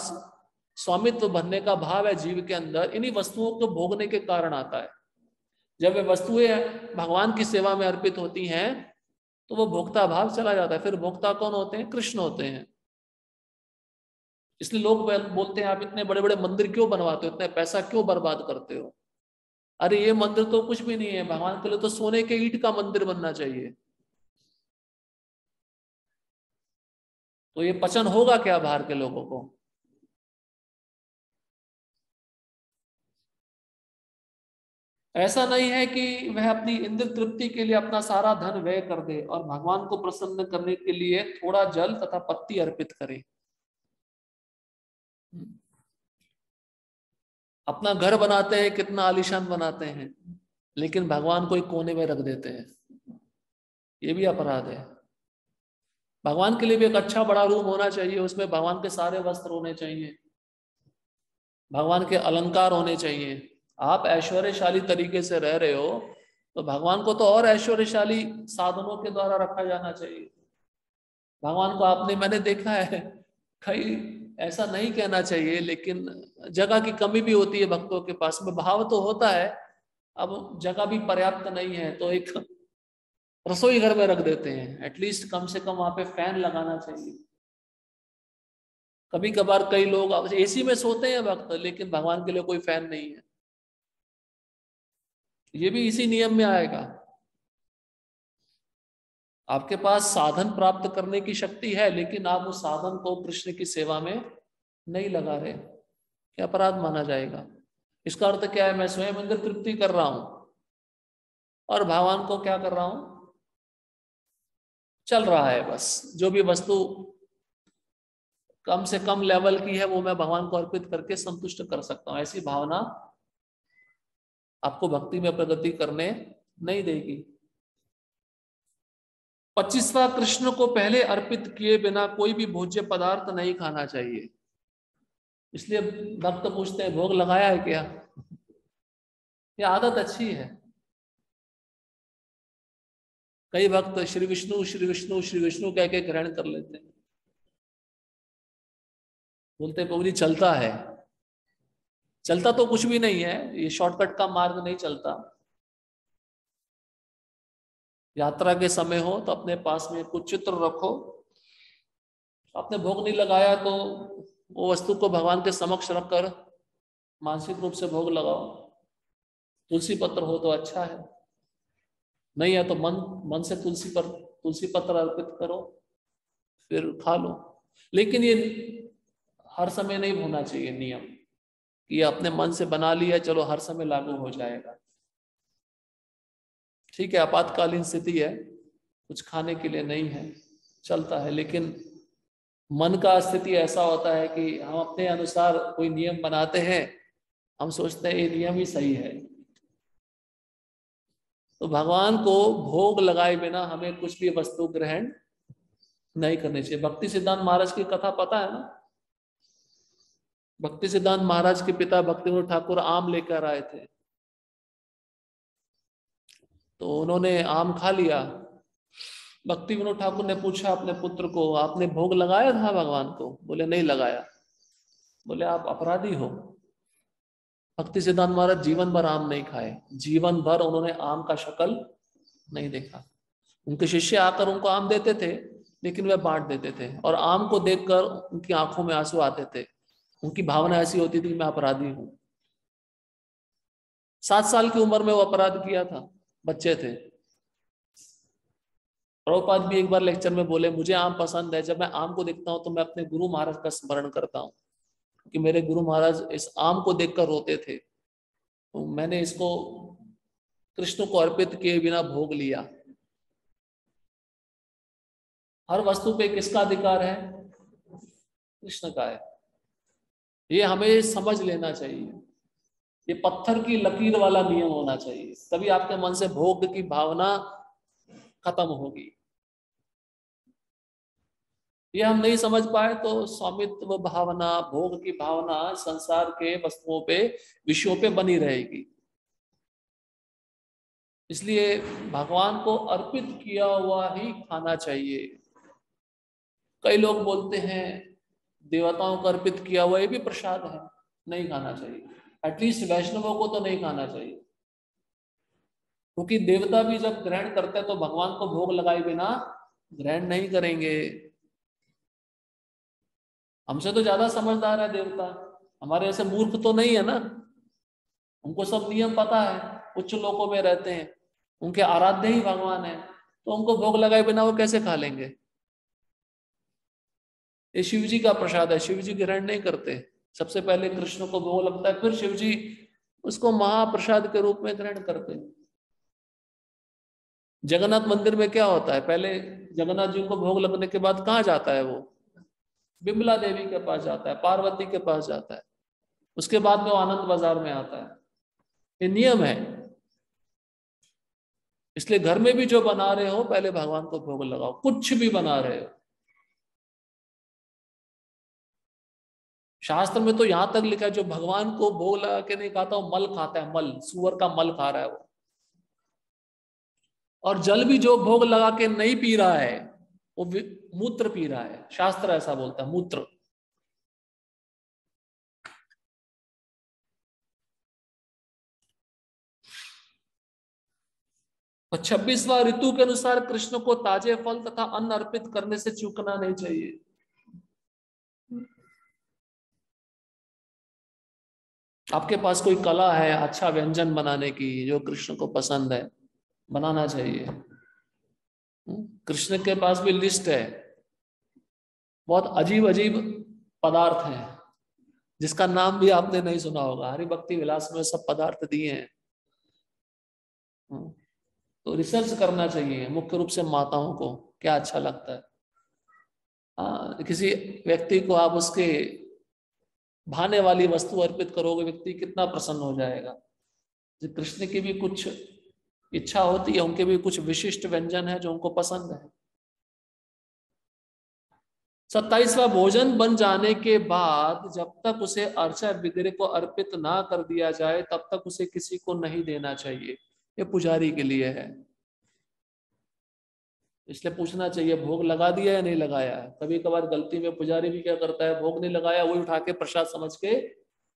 स्वामित्व बनने का भाव है जीव के अंदर, इन्हीं वस्तुओं को भोगने के कारण आता है। जब वे वस्तुएं भगवान की सेवा में अर्पित होती हैं तो वो भोक्ता भाव चला जाता है। फिर भोक्ता कौन होते हैं? कृष्ण होते हैं। इसलिए लोग बोलते हैं आप इतने बड़े बड़े मंदिर क्यों बनवाते हो, इतने पैसा क्यों बर्बाद करते हो? अरे ये मंदिर तो कुछ भी नहीं है, भगवान के लिए तो सोने के ईंट का मंदिर बनना चाहिए। तो ये पचन होगा क्या बाहर के लोगों को? ऐसा नहीं है कि वह अपनी इंद्र तृप्ति के लिए अपना सारा धन व्यय कर दे और भगवान को प्रसन्न करने के लिए थोड़ा जल तथा पत्ती अर्पित करे। अपना घर बनाते हैं, कितना आलीशान बनाते हैं, लेकिन भगवान को एक कोने में रख देते हैं, ये भी अपराध है। भगवान के लिए भी एक अच्छा बड़ा रूम होना चाहिए, उसमें भगवान के सारे वस्त्र होने चाहिए, भगवान के अलंकार होने चाहिए। आप ऐश्वर्यशाली तरीके से रह रहे हो तो भगवान को तो और ऐश्वर्यशाली साधनों के द्वारा रखा जाना चाहिए। भगवान को आपने, मैंने देखा है कई, ऐसा नहीं कहना चाहिए लेकिन जगह की कमी भी होती है भक्तों के पास में, भाव तो होता है, अब जगह भी पर्याप्त नहीं है तो एक रसोई घर में रख देते हैं, एटलीस्ट कम से कम वहां पे फैन लगाना चाहिए। कभी कभार कई लोग एसी में सोते हैं भक्त, लेकिन भगवान के लिए कोई फैन नहीं है, ये भी इसी नियम में आएगा। आपके पास साधन प्राप्त करने की शक्ति है लेकिन आप उस साधन को कृष्ण की सेवा में नहीं लगा रहे, क्या अपराध माना जाएगा? इसका अर्थ क्या है? मैं स्वयं अंदर तृप्ति कर रहा हूं और भगवान को क्या कर रहा हूं, चल रहा है बस, जो भी वस्तु कम से कम लेवल की है वो मैं भगवान को अर्पित करके संतुष्ट कर सकता हूं। ऐसी भावना आपको भक्ति में प्रगति करने नहीं देगी। 25वां, कृष्ण को पहले अर्पित किए बिना कोई भी भोज्य पदार्थ नहीं खाना चाहिए। इसलिए भक्त पूछते हैं भोग लगाया है क्या? ये आदत अच्छी है। कई भक्त श्री विष्णु श्री विष्णु श्री विष्णु कह के ग्रहण कर लेते हैं, बोलते प्रभु जी चलता है। चलता तो कुछ भी नहीं है, ये शॉर्टकट का मार्ग नहीं चलता। यात्रा के समय हो तो अपने पास में कुछ चित्र रखो, आपने भोग नहीं लगाया तो वो वस्तु को भगवान के समक्ष रखकर मानसिक रूप से भोग लगाओ। तुलसी पत्र हो तो अच्छा है, नहीं है तो मन मन से तुलसी पत्र अर्पित करो, फिर खा लो। लेकिन ये हर समय नहीं होना चाहिए नियम कि ये अपने मन से बना लिया चलो हर समय लागू हो जाएगा। ठीक है, आपातकालीन स्थिति है, कुछ खाने के लिए नहीं है, चलता है, लेकिन मन का स्थिति ऐसा होता है कि हम अपने अनुसार कोई नियम बनाते हैं, हम सोचते हैं ये नियम ही सही है। तो भगवान को भोग लगाए बिना हमें कुछ भी वस्तु ग्रहण नहीं करनी चाहिए। भक्ति सिद्धांत महाराज की कथा पता है ना? भक्ति सिद्धांत महाराज के पिता भक्तिविनोद ठाकुर आम लेकर आए थे, तो उन्होंने आम खा लिया। भक्ति विनोद ठाकुर ने पूछा अपने पुत्र को, आपने भोग लगाया था भगवान को? बोले नहीं लगाया। बोले आप अपराधी हो। भक्ति सिद्धांत महाराज जीवन भर आम नहीं खाए, जीवन भर उन्होंने आम का शक्ल नहीं देखा। उनके शिष्य आकर उनको आम देते थे लेकिन वे बांट देते थे, और आम को देखकर उनकी आंखों में आंसू आते थे। उनकी भावना ऐसी होती थी मैं अपराधी हूं। 7 साल की उम्र में वो अपराध किया था, बच्चे थे। प्रभुपाद भी एक बार लेक्चर में बोले मुझे आम पसंद है, जब मैं आम को देखता हूं तो मैं अपने गुरु महाराज का स्मरण करता हूं कि मेरे गुरु महाराज इस आम को देखकर रोते थे, तो मैंने इसको कृष्ण को अर्पित किए बिना भोग लिया। हर वस्तु पे किसका अधिकार है? कृष्ण का है। ये हमें समझ लेना चाहिए, ये पत्थर की लकीर वाला नियम होना चाहिए, तभी आपके मन से भोग की भावना खत्म होगी। ये हम नहीं समझ पाए तो स्वामित्व भावना, भोग की भावना संसार के वस्तुओं पे, विषयों पे बनी रहेगी। इसलिए भगवान को अर्पित किया हुआ ही खाना चाहिए। कई लोग बोलते हैं देवताओं को अर्पित किया हुआ ये भी प्रसाद है, नहीं खाना चाहिए। एटलीस्ट वैष्णवों को तो नहीं खाना चाहिए, क्योंकि देवता भी जब ग्रहण करते हैं तो भगवान को भोग लगाए बिना ग्रहण नहीं करेंगे। हमसे तो ज्यादा समझदार है देवता, हमारे ऐसे मूर्ख तो नहीं है ना। उनको सब नियम पता है, उच्च लोकों में रहते हैं, उनके आराध्य ही भगवान है, तो उनको भोग लगाए बिना वो कैसे खा लेंगे? ये शिव जी का प्रसाद है, शिव जी ग्रहण नहीं करते। सबसे पहले कृष्ण को भोग लगता है, फिर शिव जी उसको महाप्रसाद के रूप में ग्रहण करते हैं। जगन्नाथ मंदिर में क्या होता है, पहले जगन्नाथ जी को भोग लगने के बाद कहाँ जाता है वो? बिमला देवी के पास जाता है, पार्वती के पास जाता है, उसके बाद में वो आनंद बाजार में आता है। ये नियम है। इसलिए घर में भी जो बना रहे हो पहले भगवान को भोग लगाओ, कुछ भी बना रहे हो। शास्त्र में तो यहां तक लिखा है जो भगवान को भोग लगा के नहीं खाता वो मल खाता है, मल, सुअर का मल खा रहा है वो। और जल भी जो भोग लगा के नहीं पी रहा है वो मूत्र पी रहा है, शास्त्र ऐसा बोलता है, मूत्र। और 26वां, ऋतु के अनुसार कृष्ण को ताजे फल तथा अन्न अर्पित करने से चूकना नहीं चाहिए। आपके पास कोई कला है अच्छा व्यंजन बनाने की जो कृष्ण को पसंद है, बनाना चाहिए। कृष्ण के पास भी लिस्ट है, बहुत अजीब अजीब पदार्थ हैं जिसका नाम भी आपने नहीं सुना होगा, हरि भक्ति विलास में सब पदार्थ दिए हैं। तो रिसर्च करना चाहिए मुख्य रूप से माताओं को क्या अच्छा लगता है। किसी व्यक्ति को आप उसके भाने वाली वस्तु अर्पित करोगे, व्यक्ति कितना प्रसन्न हो जाएगा। कृष्ण की भी कुछ इच्छा होती है, उनके भी कुछ विशिष्ट व्यंजन है जो उनको पसंद है। 27वां, भोजन बन जाने के बाद जब तक उसे अर्चा विग्रह को अर्पित ना कर दिया जाए तब तक उसे किसी को नहीं देना चाहिए। ये पुजारी के लिए है, इसलिए पूछना चाहिए भोग लगा दिया या नहीं लगाया है। कभी कभार गलती में पुजारी भी क्या करता है, भोग नहीं लगाया वही उठा के प्रसाद समझ के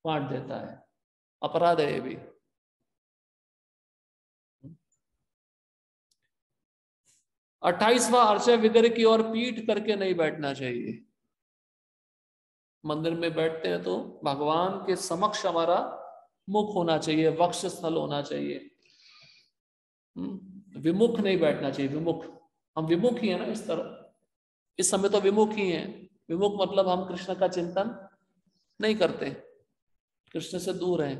बांट देता है, अपराध है ये भी। 28वां, अर्चा विग्रह की ओर पीठ करके नहीं बैठना चाहिए। मंदिर में बैठते हैं तो भगवान के समक्ष हमारा मुख होना चाहिए, वक्ष स्थल होना चाहिए, विमुख नहीं बैठना चाहिए। विमुख, हम विमुख ही है ना इस तरह, इस समय तो विमुख ही है। विमुख मतलब हम कृष्ण का चिंतन नहीं करते, कृष्ण से दूर हैं।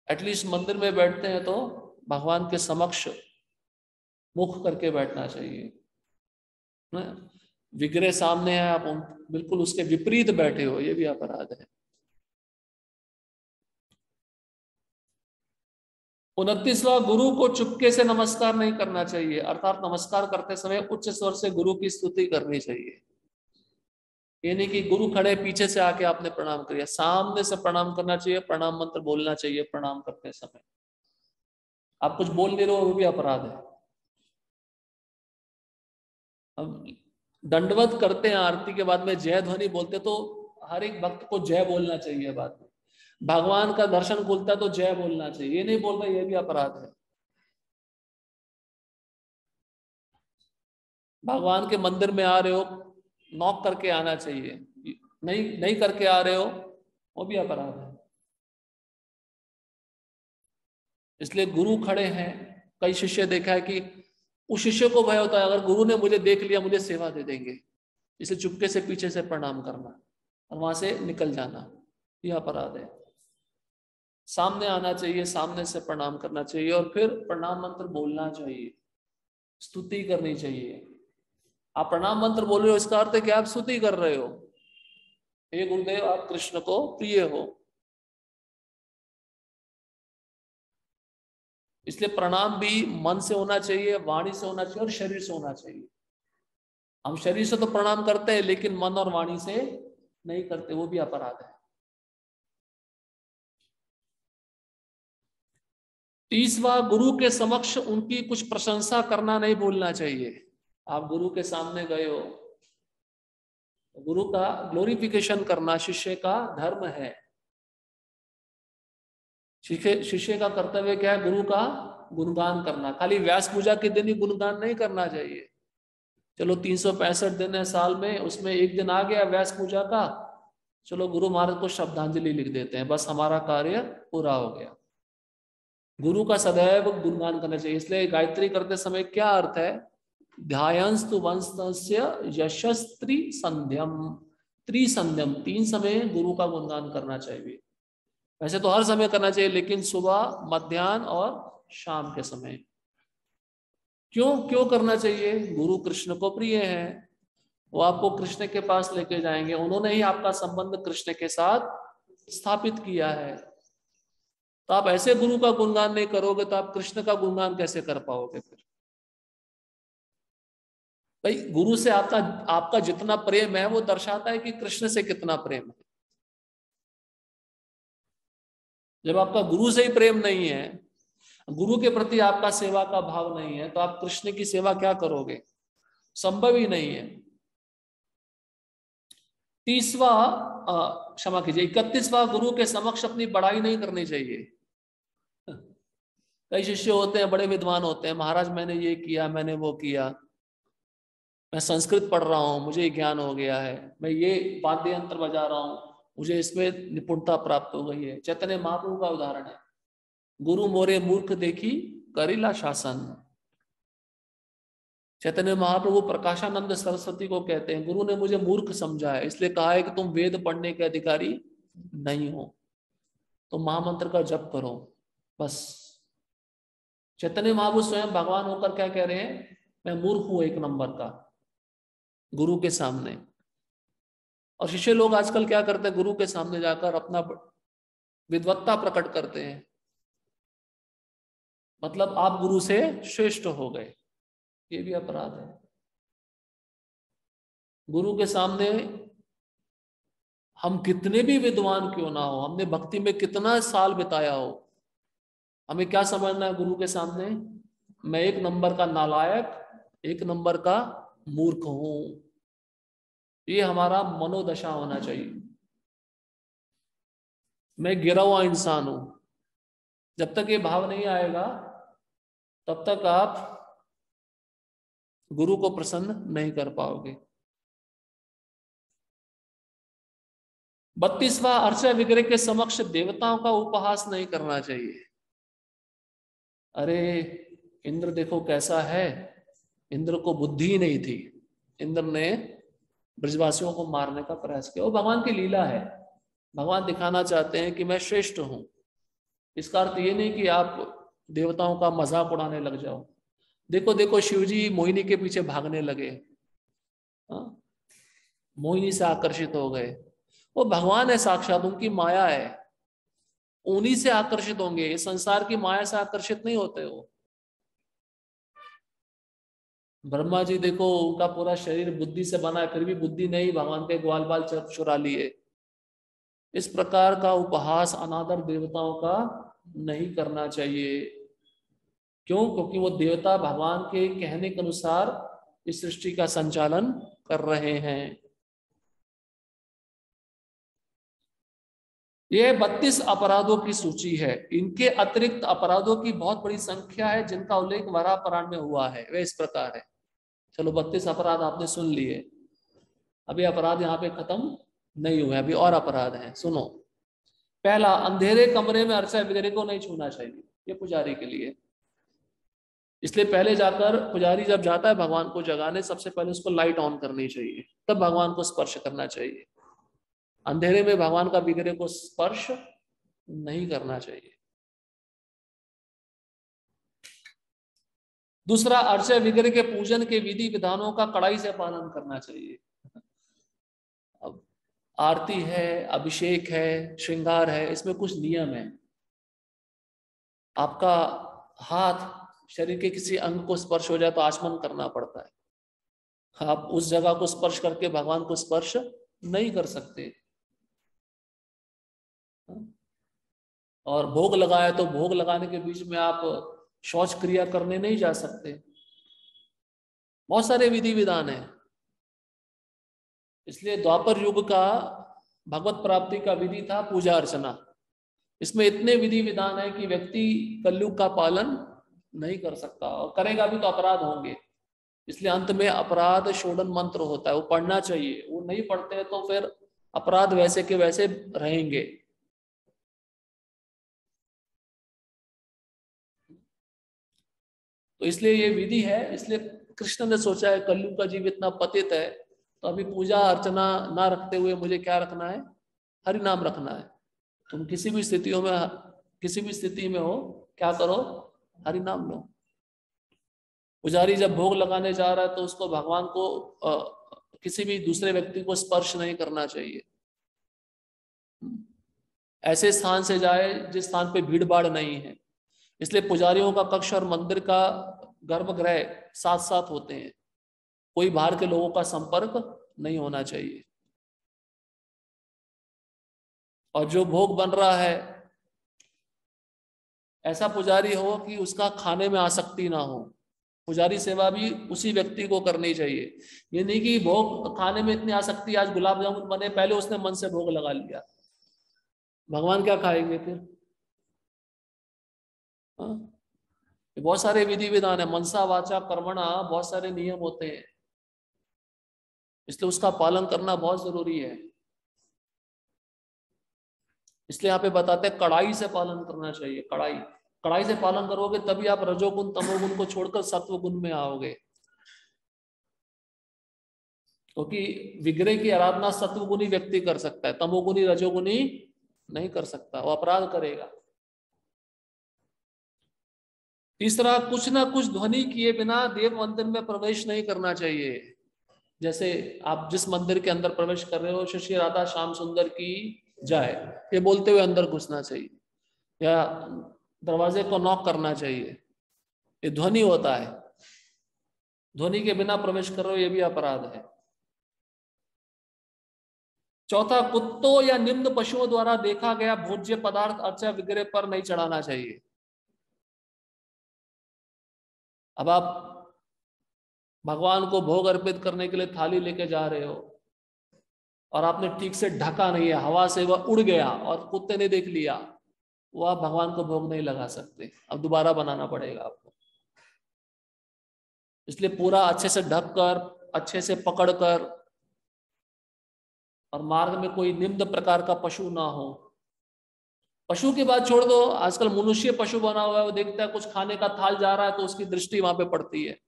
एटलीस्ट मंदिर में बैठते हैं तो भगवान के समक्ष मुख करके बैठना चाहिए। विग्रह सामने है, आप बिल्कुल उसके विपरीत बैठे हो, ये भी अपराध है। 29वां, गुरु को चुपके से नमस्कार नहीं करना चाहिए, अर्थात नमस्कार करते समय उच्च स्वर से गुरु की स्तुति करनी चाहिए। ये नहीं कि गुरु खड़े पीछे से आके आपने प्रणाम किया, सामने से प्रणाम करना चाहिए, प्रणाम मंत्र बोलना चाहिए प्रणाम करते समय। आप कुछ बोल नहीं रहे हो वो भी अपराध है। हम दंडवत करते हैं, आरती के बाद में जय ध्वनि बोलते, तो हर एक भक्त को जय बोलना चाहिए। बाद में भगवान का दर्शन खुलता है तो जय बोलना चाहिए, ये नहीं बोल रहे, ये भी अपराध है। भगवान के मंदिर में आ रहे हो, नॉक करके आना चाहिए, नहीं नहीं करके आ रहे हो वो भी अपराध है। इसलिए गुरु खड़े हैं, कई शिष्य देखा है कि उस शिष्य को भय होता है अगर गुरु ने मुझे देख लिया मुझे सेवा दे देंगे, इसे चुपके से पीछे से प्रणाम करना और वहां से निकल जाना, यह अपराध है। सामने आना चाहिए, सामने से प्रणाम करना चाहिए और फिर प्रणाम मंत्र बोलना चाहिए, स्तुति करनी चाहिए। आप प्रणाम मंत्र बोल रहे हो इसका अर्थ है कि आप स्तुति कर रहे हो, हे गुरुदेव आप कृष्ण को प्रिय हो। इसलिए प्रणाम भी मन से होना चाहिए, वाणी से होना चाहिए और शरीर से होना चाहिए। हम शरीर से तो प्रणाम करते हैं लेकिन मन और वाणी से नहीं करते, वो भी अपराध है। 30वां, गुरु के समक्ष उनकी कुछ प्रशंसा करना नहीं भूलना चाहिए। आप गुरु के सामने गए हो, गुरु का ग्लोरिफिकेशन करना शिष्य का धर्म है। शिष्य का कर्तव्य क्या है, गुरु का गुणगान करना। खाली व्यास पूजा के दिन ही गुणगान नहीं करना चाहिए। चलो 365 दिन है साल में, उसमें एक दिन आ गया व्यास पूजा का, चलो गुरु महाराज को श्रद्धांजलि लिख देते हैं, बस हमारा कार्य पूरा हो गया। गुरु का सदैव गुणगान करना चाहिए। इसलिए गायत्री करते समय क्या अर्थ है, ध्यायंस्तु वंशस्य यशस्त्री संध्यम, त्रिसंध्यम, 3 समय गुरु का गुणगान करना चाहिए। वैसे तो हर समय करना चाहिए लेकिन सुबह, मध्याह्न और शाम के समय। क्यों क्यों करना चाहिए, गुरु कृष्ण को प्रिय है, वो आपको कृष्ण के पास लेके जाएंगे, उन्होंने ही आपका संबंध कृष्ण के साथ स्थापित किया है। तो आप ऐसे गुरु का गुणगान नहीं करोगे तो आप कृष्ण का गुणगान कैसे कर पाओगे फिर। भाई गुरु से आपका आपका जितना प्रेम है वो दर्शाता है कि कृष्ण से कितना प्रेम है। जब आपका गुरु से ही प्रेम नहीं है, गुरु के प्रति आपका सेवा का भाव नहीं है, तो आप कृष्ण की सेवा क्या करोगे? संभव ही नहीं है। 31वां गुरु के समक्ष अपनी बड़ाई नहीं करनी चाहिए। कई शिष्य होते हैं बड़े विद्वान होते हैं, महाराज मैंने ये किया, मैंने वो किया, मैं संस्कृत पढ़ रहा हूँ, मुझे ज्ञान हो गया है, मैं ये वाद्य यंत्र बजा रहा हूँ, मुझे इसमें निपुणता प्राप्त हो गई है। चैतन्य महाप्रभु का उदाहरण है, गुरु मोरे मूर्ख देखी करिला शासन। चैतन्य महाप्रभु प्रकाशानंद सरस्वती को कहते हैं, गुरु ने मुझे मूर्ख समझा है, इसलिए कहा है कि तुम वेद पढ़ने के अधिकारी नहीं हो, तो महामंत्र का जप करो बस। चैतन्य महाप्रभु स्वयं भगवान होकर क्या कह रहे हैं? मैं मूर्ख हूं एक नंबर का गुरु के सामने। और शिष्य लोग आजकल क्या करते हैं? गुरु के सामने जाकर अपना विद्वत्ता प्रकट करते हैं, मतलब आप गुरु से श्रेष्ठ हो गए। ये भी अपराध है। गुरु के सामने हम कितने भी विद्वान क्यों ना हो, हमने भक्ति में कितना साल बिताया हो, हमें क्या समझना है गुरु के सामने? मैं एक नंबर का नालायक, एक नंबर का मूर्ख हूं। ये हमारा मनोदशा होना चाहिए। मैं गिरा हुआ इंसान हूं। जब तक ये भाव नहीं आएगा तब तक आप गुरु को प्रसन्न नहीं कर पाओगे। 32वां अर्चा विग्रह के समक्ष देवताओं का उपहास नहीं करना चाहिए। अरे इंद्र देखो कैसा है, इंद्र को बुद्धि नहीं थी, इंद्र ने ब्रजवासियों को मारने का प्रयास किया। वो भगवान की लीला है, भगवान दिखाना चाहते हैं कि मैं श्रेष्ठ हूं। इसका अर्थ ये नहीं कि आप देवताओं का मजाक उड़ाने लग जाओ। देखो देखो शिवजी मोहिनी के पीछे भागने लगे, मोहिनी से आकर्षित हो गए। वो भगवान है साक्षात, उनकी माया है, उन्हीं से आकर्षित होंगे, ये संसार की माया से आकर्षित नहीं होते हो। ब्रह्मा जी देखो उनका पूरा शरीर बुद्धि से बना है, फिर भी बुद्धि नहीं, भगवान के ग्वाल बाल चुरा लिए। इस प्रकार का उपहास अनादर देवताओं का नहीं करना चाहिए। क्यों? क्योंकि वो देवता भगवान के कहने के अनुसार इस सृष्टि का संचालन कर रहे हैं। यह 32 अपराधों की सूची है। इनके अतिरिक्त अपराधों की बहुत बड़ी संख्या है जिनका उल्लेख वराह पुराण में हुआ है। वे इस प्रकार है। चलो 32 अपराध आपने सुन लिए, अभी अपराध यहाँ पे खत्म नहीं हुए, अभी और अपराध हैं, सुनो। पहला, अंधेरे कमरे में अर्चा विग्रह को नहीं छूना चाहिए, ये पुजारी के लिए। इसलिए पहले जाकर पुजारी जब जाता है भगवान को जगाने, सबसे पहले उसको लाइट ऑन करनी चाहिए, तब भगवान को स्पर्श करना चाहिए। अंधेरे में भगवान का विग्रह को स्पर्श नहीं करना चाहिए। दूसरा, अर्चा विग्रह के पूजन के विधि विधानों का कड़ाई से पालन करना चाहिए। अब आरती है, अभिषेक है, श्रृंगार है, इसमें कुछ नियम है। आपका हाथ शरीर के किसी अंग को स्पर्श हो जाए तो आचमन करना पड़ता है। आप उस जगह को स्पर्श करके भगवान को स्पर्श नहीं कर सकते। और भोग लगाए तो भोग लगाने के बीच में आप शौच क्रिया करने नहीं जा सकते। बहुत सारे विधि विधान है। इसलिए द्वापर युग का भगवत प्राप्ति का विधि था पूजा अर्चना। इसमें इतने विधि विधान है कि व्यक्ति कलयुग का पालन नहीं कर सकता, और करेगा भी तो अपराध होंगे। इसलिए अंत में अपराध शोधन मंत्र होता है, वो पढ़ना चाहिए। वो नहीं पढ़ते हैं तो फिर अपराध वैसे के वैसे रहेंगे। तो इसलिए ये विधि है। इसलिए कृष्ण ने सोचा है कलयुग का जीव इतना पतित है, तो अभी पूजा अर्चना ना रखते हुए मुझे क्या रखना है? हरि नाम रखना है। तुम किसी भी स्थितियों में, किसी भी स्थिति में हो, क्या करो? हरि नाम लो। पुजारी जब भोग लगाने जा रहा है तो उसको भगवान को किसी भी दूसरे व्यक्ति को स्पर्श नहीं करना चाहिए। ऐसे स्थान से जाए जिस स्थान पे भीड़ भाड़ नहीं है। इसलिए पुजारियों का कक्ष और मंदिर का गर्भगृह साथ साथ होते हैं। कोई बाहर के लोगों का संपर्क नहीं होना चाहिए। और जो भोग बन रहा है ऐसा पुजारी हो कि उसका खाने में आसक्ति ना हो। पुजारी सेवा भी उसी व्यक्ति को करनी चाहिए। ये नहीं कि भोग खाने में इतनी आसक्ति, आज गुलाब जामुन बने, पहले उसने मन से भोग लगा लिया, भगवान क्या खाएंगे फिर? हाँ? बहुत सारे विधि विधान है, मनसा वाचा कर्मणा, बहुत सारे नियम होते हैं, इसलिए उसका पालन करना बहुत जरूरी है। इसलिए यहाँ पे बताते हैं कड़ाई से पालन करना चाहिए। कड़ाई कड़ाई से पालन करोगे तभी आप रजोगुण तमोगुण को छोड़कर सत्व गुण में आओगे। क्योंकि विग्रह की आराधना सत्वगुणी व्यक्ति कर सकता है, तमोगुणी रजोगुणी नहीं कर सकता, वो अपराध करेगा। तीसरा, कुछ ना कुछ ध्वनि किए बिना देव मंदिर में प्रवेश नहीं करना चाहिए। जैसे आप जिस मंदिर के अंदर प्रवेश कर रहे हो, श्री राधा श्याम सुंदर की जय, ये बोलते हुए अंदर घुसना चाहिए, या दरवाजे को नॉक करना चाहिए, ये ध्वनि होता है। ध्वनि के बिना प्रवेश कर रहे हो, ये भी अपराध है। चौथा, कुत्तों या निम्न पशुओं द्वारा देखा गया भोज्य पदार्थ अर्चा विग्रह पर नहीं चढ़ाना चाहिए। अब आप भगवान को भोग अर्पित करने के लिए थाली लेके जा रहे हो और आपने ठीक से ढका नहीं है, हवा से वह उड़ गया और कुत्ते ने देख लिया, वो आप भगवान को भोग नहीं लगा सकते, अब दोबारा बनाना पड़ेगा आपको। इसलिए पूरा अच्छे से ढककर, अच्छे से पकड़कर, और मार्ग में कोई निम्न प्रकार का पशु ना हो। पशु की बात छोड़ दो, आजकल मनुष्य पशु बना हुआ है, वो देखता है कुछ खाने का थाल जा रहा है तो उसकी दृष्टि वहां पे पड़ती है।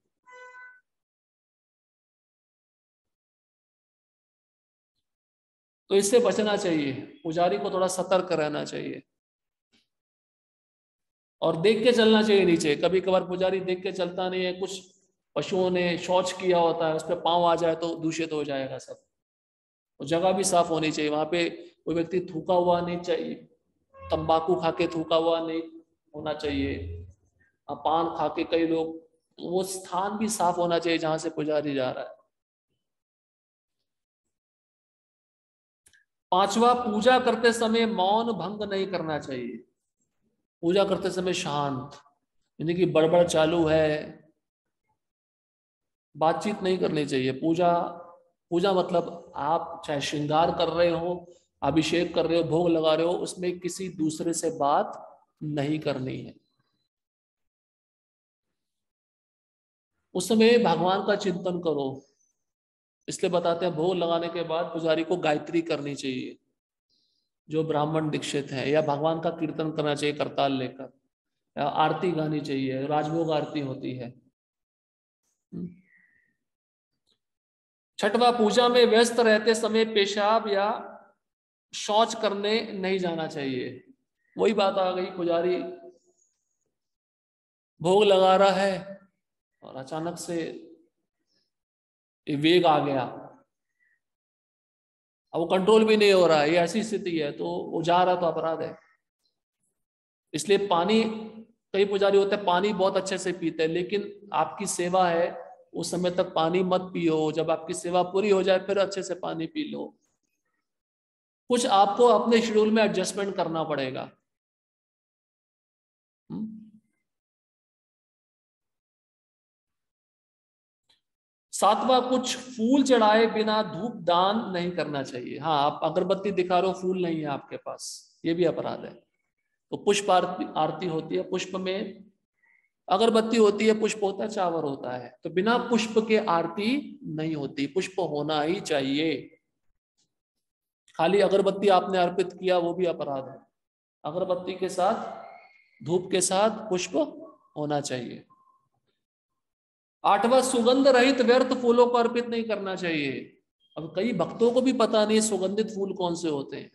तो इससे बचना चाहिए, पुजारी को थोड़ा सतर्क रहना चाहिए और देख के चलना चाहिए नीचे। कभी कभार पुजारी देख के चलता नहीं है, कुछ पशुओं ने शौच किया होता है, उस पर पांव आ जाए तो दूषित हो जाएगा सब। तो जगह भी साफ होनी चाहिए, वहां पे कोई व्यक्ति थूका हुआ नहीं चाहिए, तंबाकू खा के थूका हुआ नहीं होना चाहिए, पान खा के कई लोग, वो स्थान भी साफ होना चाहिए जहां से पुजारी जा रहा है। पांचवा, पूजा करते समय मौन भंग नहीं करना चाहिए। पूजा करते समय शांत, यानी कि बड़बड़ चालू है, बातचीत नहीं करनी चाहिए। पूजा पूजा मतलब आप चाहे श्रृंगार कर रहे हो, अभिषेक कर रहे हो, भोग लगा रहे हो, उसमें किसी दूसरे से बात नहीं करनी है। उस समय भगवान का चिंतन करो। इसलिए बताते हैं भोग लगाने के बाद पुजारी को गायत्री करनी चाहिए, जो ब्राह्मण दीक्षित है, या भगवान का कीर्तन करना चाहिए करताल लेकर, या आरती गानी चाहिए, राजभोग आरती होती है। छठवा, पूजा में व्यस्त रहते समय पेशाब या शौच करने नहीं जाना चाहिए। वही बात आ गई, पुजारी भोग लगा रहा है और अचानक से वेग आ गया, अब वो कंट्रोल भी नहीं हो रहा है, ये ऐसी स्थिति है, तो वो जा रहा तो अपराध है। इसलिए पानी, कई पुजारी होते हैं पानी बहुत अच्छे से पीते हैं, लेकिन आपकी सेवा है, उस समय तक पानी मत पियो, जब आपकी सेवा पूरी हो जाए फिर अच्छे से पानी पी लो। कुछ आपको अपने शेड्यूल में एडजस्टमेंट करना पड़ेगा। सातवां, कुछ फूल चढ़ाए बिना धूप दान नहीं करना चाहिए। हाँ, आप अगरबत्ती दिखा रहे हो, फूल नहीं है आपके पास, ये भी अपराध है। तो पुष्प आरती होती है, पुष्प में अगरबत्ती होती है, पुष्प होता है, चावल होता है, तो बिना पुष्प के आरती नहीं होती, पुष्प होना ही चाहिए। खाली अगरबत्ती आपने अर्पित किया, वो भी अपराध है। अगरबत्ती के साथ, धूप के साथ पुष्प होना चाहिए। आठवां, सुगंध रहित व्यर्थ फूलों को अर्पित नहीं करना चाहिए। अब कई भक्तों को भी पता नहीं सुगंधित फूल कौन से होते हैं,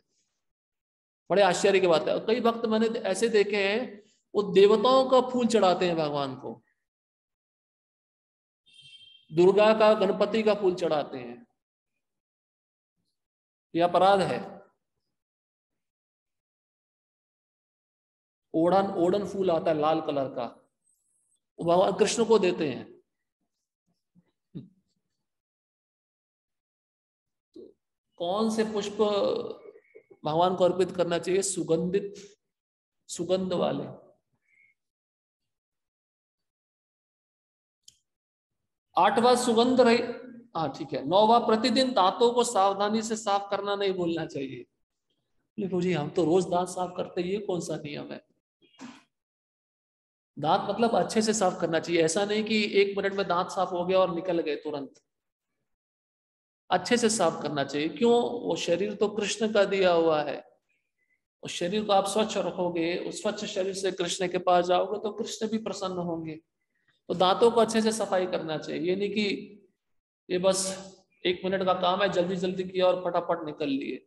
बड़े आश्चर्य की बात है। कई भक्त मैंने ऐसे देखे हैं, वो देवताओं का फूल चढ़ाते हैं भगवान को, दुर्गा का, गणपति का फूल चढ़ाते हैं, यह अपराध है। ओढ़न ओढ़न फूल आता है लाल कलर का, वो भगवान कृष्ण को देते हैं। कौन से पुष्प भगवान को अर्पित करना चाहिए? सुगंधित, सुगंध वाले। 8वां सुगंध रही, हाँ ठीक है। 9वां प्रतिदिन दांतों को सावधानी से साफ करना नहीं भूलना चाहिए। देखो जी, हम तो रोज दांत साफ करते हैं, ये कौन सा नियम है? दांत मतलब अच्छे से साफ करना चाहिए, ऐसा नहीं कि 1 मिनट में दांत साफ हो गया और निकल गए तुरंत। अच्छे से साफ करना चाहिए। क्यों? वो शरीर तो कृष्ण का दिया हुआ है। उस शरीर को आप स्वच्छ रखोगे, उस स्वच्छ शरीर से कृष्ण के पास जाओगे तो कृष्ण भी प्रसन्न होंगे। तो दांतों को अच्छे से सफाई करना चाहिए। ये नहीं कि ये बस 1 मिनट का काम है, जल्दी जल्दी किया और फटाफट निकल लिए।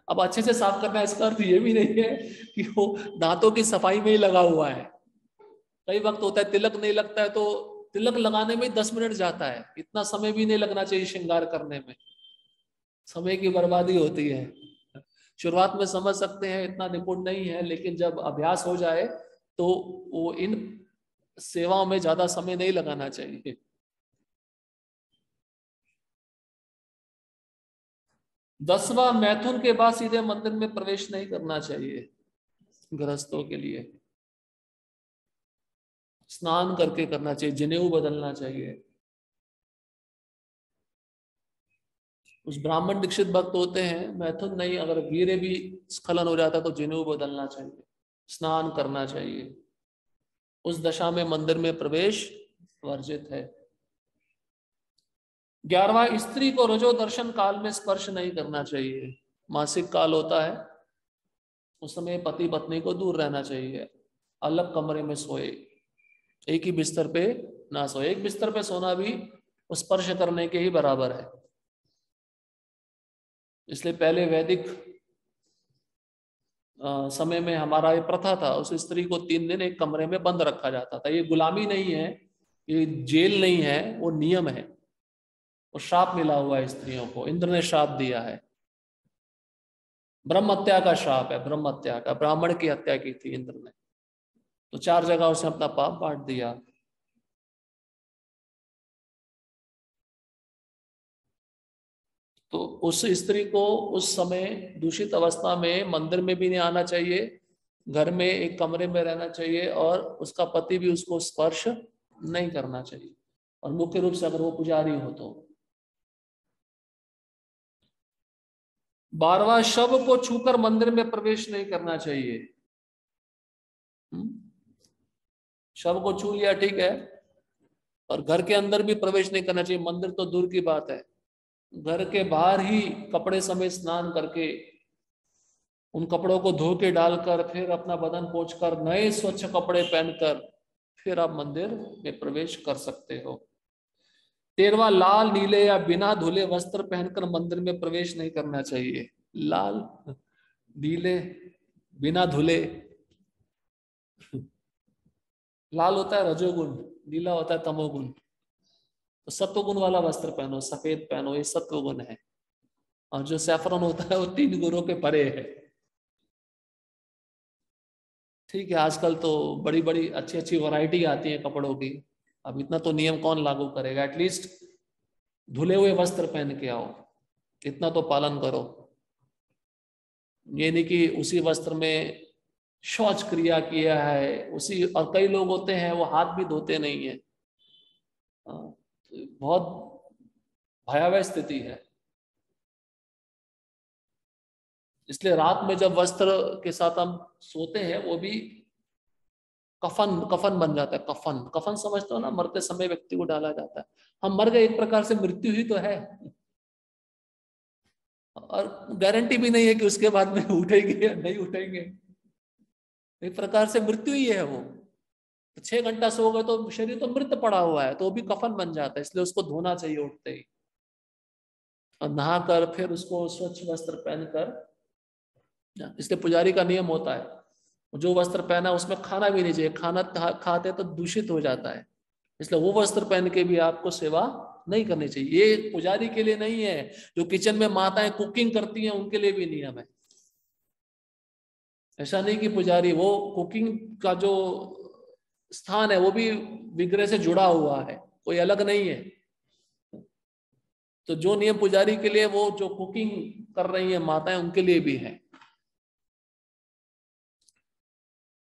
अब अच्छे से साफ करना इसका अर्थ ये भी नहीं है कि वो दांतों की सफाई में ही लगा हुआ है। कई वक्त होता है तिलक नहीं लगता है, तो तिलक लगाने में 10 मिनट जाता है। इतना समय भी नहीं लगना चाहिए श्रृंगार करने में, समय की बर्बादी होती है। शुरुआत में समझ सकते हैं, इतना निपुण नहीं है, लेकिन जब अभ्यास हो जाए तो वो इन सेवाओं में ज्यादा समय नहीं लगाना चाहिए। 10वां, मैथुन के बाद सीधे मंदिर में प्रवेश नहीं करना चाहिए गृहस्थों के लिए। स्नान करके करना चाहिए, जनेऊ बदलना चाहिए। उस ब्राह्मण दीक्षित भक्त होते हैं, मैथुन नहीं, अगर वीर्य भी स्खलन हो जाता है तो जनेऊ बदलना चाहिए, स्नान करना चाहिए। उस दशा में मंदिर में प्रवेश वर्जित है। 11वां, स्त्री को रजो दर्शन काल में स्पर्श नहीं करना चाहिए। मासिक काल होता है, उस समय पति पत्नी को दूर रहना चाहिए, अलग कमरे में सोए, एक ही बिस्तर पे ना सोए। एक बिस्तर पे सोना भी स्पर्श करने के ही बराबर है। इसलिए पहले वैदिक समय में हमारा ये प्रथा था, उस स्त्री को 3 दिन एक कमरे में बंद रखा जाता था। ये गुलामी नहीं है, ये जेल नहीं है, वो नियम है। वो श्राप मिला हुआ है स्त्रियों को, इंद्र ने श्राप दिया है। ब्रह्म हत्या का श्राप है, ब्रह्म हत्या का। ब्राह्मण की हत्या की थी इंद्र ने, तो 4 जगह उसने अपना पाप बांट दिया। तो उस स्त्री को उस समय दूषित अवस्था में मंदिर में भी नहीं आना चाहिए, घर में एक कमरे में रहना चाहिए, और उसका पति भी उसको स्पर्श नहीं करना चाहिए, और मुख्य रूप से अगर वो पुजारी हो तो। 12वां, शव को छूकर मंदिर में प्रवेश नहीं करना चाहिए। शव को छू लिया ठीक है, और घर के अंदर भी प्रवेश नहीं करना चाहिए। मंदिर तो दूर की बात है, घर के बाहर ही कपड़े समेत स्नान करके, उन कपड़ों को धो के डालकर, फिर अपना बदन पोंछकर, नए स्वच्छ कपड़े पहनकर फिर आप मंदिर में प्रवेश कर सकते हो। 13वां, लाल, नीले या बिना धुले वस्त्र पहनकर मंदिर में प्रवेश नहीं करना चाहिए। लाल, नीले, बिना धुले। लाल होता है रजोगुण, नीला होता है तमोगुण। तो सत्वगुण वाला वस्त्र पहनो, सफेद पहनो, ये सत्वगुण है। और जो सैफरन होता है वो 3 गुणों के परे है। ठीक है, आजकल तो बड़ी बड़ी अच्छी अच्छी वैरायटी आती है कपड़ों की। अब इतना तो नियम कौन लागू करेगा? एटलीस्ट धुले हुए वस्त्र पहन के आओ, इतना तो पालन करो। ये नहीं कि उसी वस्त्र में शौच क्रिया किया है उसी, और कई लोग होते हैं वो हाथ भी धोते नहीं है। तो बहुत भयावह स्थिति है। इसलिए रात में जब वस्त्र के साथ हम सोते हैं, वो भी कफन, कफन बन जाता है। कफन, कफन समझते हो ना, मरते समय व्यक्ति को डाला जाता है। हम मर गए, एक प्रकार से मृत्यु ही तो है, और गारंटी भी नहीं है कि उसके बाद में उठेंगे या नहीं उठेंगे। एक प्रकार से मृत्यु ही है वो। तो 6 घंटा सो गए तो शरीर तो मृत पड़ा हुआ है, तो वो भी कफन बन जाता है। इसलिए उसको धोना चाहिए उठते ही, और नहाकर फिर उसको स्वच्छ वस्त्र पहनकर। इसलिए पुजारी का नियम होता है, जो वस्त्र पहना उसमें खाना भी नहीं चाहिए। खाना खाते तो दूषित हो जाता है, इसलिए वो वस्त्र पहन के भी आपको सेवा नहीं करनी चाहिए। ये पुजारी के लिए नहीं है, जो किचन में माताएं कुकिंग करती हैं उनके लिए भी नियम है। ऐसा नहीं कि पुजारी, वो कुकिंग का जो स्थान है वो भी विग्रह से जुड़ा हुआ है, कोई अलग नहीं है। तो जो नियम पुजारी के लिए, वो जो कुकिंग कर रही है माताएं, उनके लिए भी है।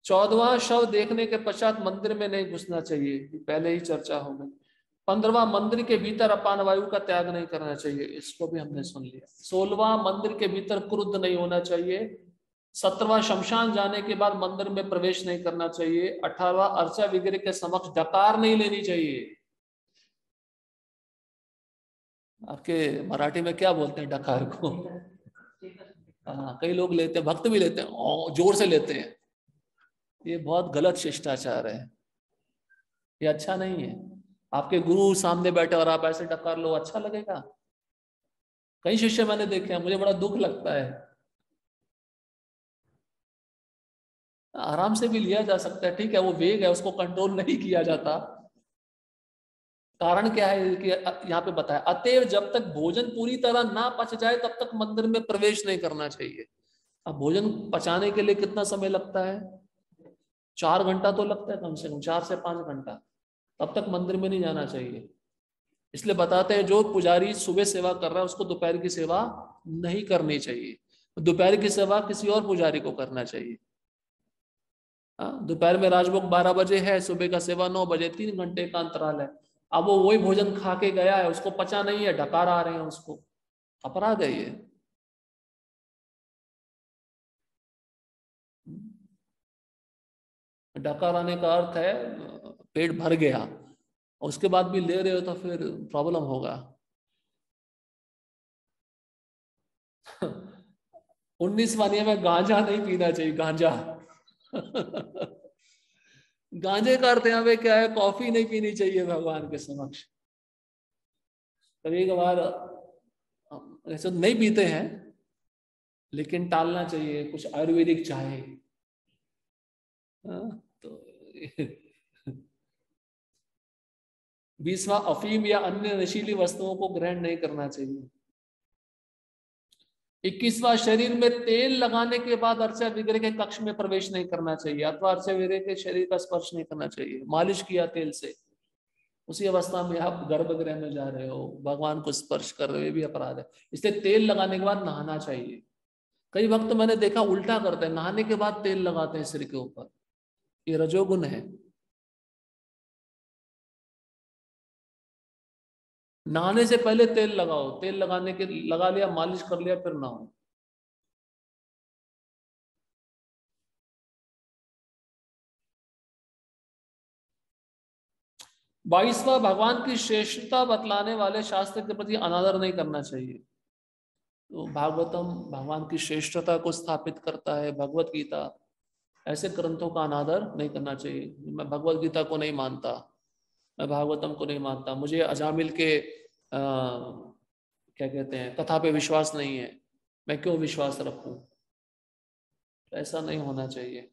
14वां शव देखने के पश्चात मंदिर में नहीं घुसना चाहिए, पहले ही चर्चा हो गई। 15वां मंदिर के भीतर अपान वायु का त्याग नहीं करना चाहिए, इसको भी हमने सुन लिया। 16वां मंदिर के भीतर क्रुद्ध नहीं होना चाहिए। 17वां शमशान जाने के बाद मंदिर में प्रवेश नहीं करना चाहिए। 18वां अर्चा विग्रह के समक्ष डकार नहीं लेनी चाहिए। आपके मराठी में क्या बोलते हैं डकार को? हाँ, कई लोग लेते हैं, भक्त भी लेते हैं, जोर से लेते हैं। ये बहुत गलत शिष्टाचार है, ये अच्छा नहीं है। आपके गुरु सामने बैठे और आप ऐसे डकार लो, अच्छा लगेगा? कई शिष्य मैंने देखे हैं, मुझे बड़ा दुख लगता है। आराम से भी लिया जा सकता है, ठीक है, वो वेग है, उसको कंट्रोल नहीं किया जाता। कारण क्या है कि यहाँ पे बताया, अतएव जब तक भोजन पूरी तरह ना पच जाए तब तक मंदिर में प्रवेश नहीं करना चाहिए। अब भोजन पचाने के लिए कितना समय लगता है? 4 घंटा तो लगता है, कम से कम 4 से 5 घंटा। तब तक मंदिर में नहीं जाना चाहिए। इसलिए बताते हैं जो पुजारी सुबह सेवा कर रहा है उसको दोपहर की सेवा नहीं करनी चाहिए। दोपहर की सेवा किसी और पुजारी को करना चाहिए। दोपहर में राजभोग 12 बजे है, सुबह का सेवा 9 बजे, 3 घंटे का अंतराल है। अब वो वही भोजन खा के गया है, उसको पचा नहीं है, डकार आ रहे हैं उसको, अपराध है ये। डकार आने का अर्थ है पेट भर गया, उसके बाद भी ले रहे हो तो फिर प्रॉब्लम होगा। 19वां नियम है गांजा नहीं पीना चाहिए, गांजा। गांजे का अर्थ यहाँ पे क्या है? कॉफी नहीं पीनी चाहिए भगवान के समक्ष। कभी कभार ऐसे नहीं पीते हैं, लेकिन टालना चाहिए, कुछ आयुर्वेदिक चाहे। तो 20वां अफीम या अन्य नशीली वस्तुओं को ग्रहण नहीं करना चाहिए। 21वां शरीर में तेल लगाने के बाद अर्चा विग्रह के कक्ष में प्रवेश नहीं करना चाहिए, अथवा अर्चा विग्रह के शरीर का स्पर्श नहीं करना चाहिए। मालिश किया तेल से, उसी अवस्था में आप गर्भगृह में जा रहे हो, भगवान को स्पर्श कर रहे हो, ये भी अपराध है। इसलिए तेल लगाने के बाद नहाना चाहिए। कई वक्त मैंने देखा उल्टा करते हैं, नहाने के बाद तेल लगाते हैं सिर के ऊपर, ये रजोगुण है। नहाने से पहले तेल लगाओ, तेल लगाने के लगा लिया, मालिश कर लिया, फिर नहाओ। बाईसवां भगवान की श्रेष्ठता बतलाने वाले शास्त्र के प्रति अनादर नहीं करना चाहिए। तो भागवतम भगवान की श्रेष्ठता को स्थापित करता है, भगवत गीता, ऐसे ग्रंथों का अनादर नहीं करना चाहिए। मैं भगवत गीता को नहीं मानता, मैं भागवतम को नहीं मानता, मुझे अजामिल के क्या कहते हैं कथा पे विश्वास नहीं है, मैं क्यों विश्वास रखूं? ऐसा नहीं होना चाहिए।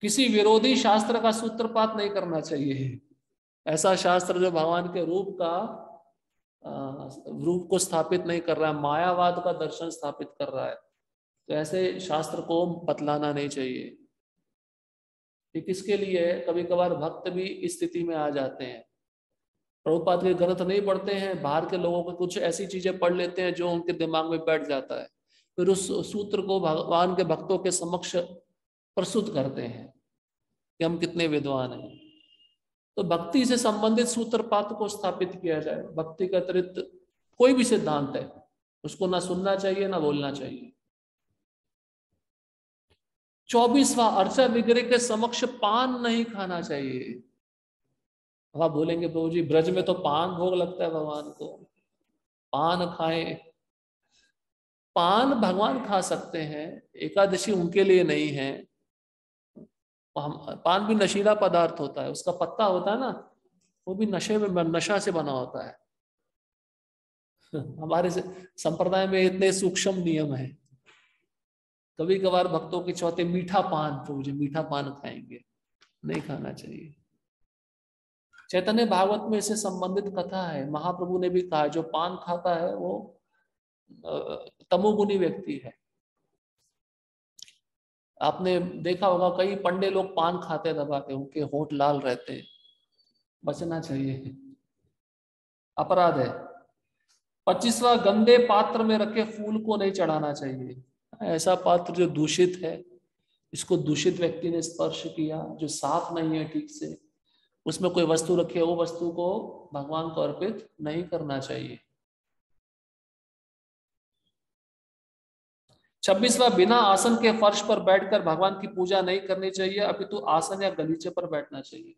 किसी विरोधी शास्त्र का सूत्रपात नहीं करना चाहिए। ऐसा शास्त्र जो भगवान के रूप को स्थापित नहीं कर रहा है, मायावाद का दर्शन स्थापित कर रहा है, तो ऐसे शास्त्र को बतलाना नहीं चाहिए। ये किसके लिए है? कभी कभार भक्त भी इस स्थिति में आ जाते हैं, प्रभुपाद के ग्रंथ नहीं पढ़ते हैं, बाहर के लोगों को कुछ ऐसी चीजें पढ़ लेते हैं जो उनके दिमाग में बैठ जाता है, फिर उस सूत्र को भगवान के भक्तों के समक्ष प्रस्तुत करते हैं कि हम कितने विद्वान हैं। तो भक्ति से संबंधित सूत्रपात को स्थापित किया जाए। भक्ति के अतिरिक्त कोई भी सिद्धांत है उसको ना सुनना चाहिए ना बोलना चाहिए। 24वां अर्चा विग्रह के समक्ष पान नहीं खाना चाहिए। अब आप बोलेंगे प्रभु जी ब्रज में तो पान भोग लगता है भगवान को, पान खाएं। पान भगवान खा सकते हैं, एकादशी उनके लिए नहीं है। पान भी नशीला पदार्थ होता है, उसका पत्ता होता है ना, वो भी नशा से बना होता है। हमारे संप्रदाय में इतने सूक्ष्म नियम है। कभी कभार भक्तों के चौथे मीठा पान, प्रभु जी मीठा पान खाएंगे, नहीं खाना चाहिए। चैतन्य भागवत में इससे संबंधित कथा है, महाप्रभु ने भी कहा जो पान खाता है वो तमोगुनी व्यक्ति है। आपने देखा होगा कई पंडे लोग पान खाते दबा के, उनके होंठ लाल रहते हैं, बचना चाहिए। अपराध है। 25वां, गंदे पात्र में रखे फूल को नहीं चढ़ाना चाहिए। ऐसा पात्र जो दूषित है, इसको दूषित व्यक्ति ने स्पर्श किया, जो साफ नहीं है ठीक से, उसमें कोई वस्तु रखी है, वो वस्तु को भगवान को अर्पित नहीं करना चाहिए। 26वां, बिना आसन के फर्श पर बैठकर भगवान की पूजा नहीं करनी चाहिए, अपितु आसन या गलीचे पर बैठना चाहिए।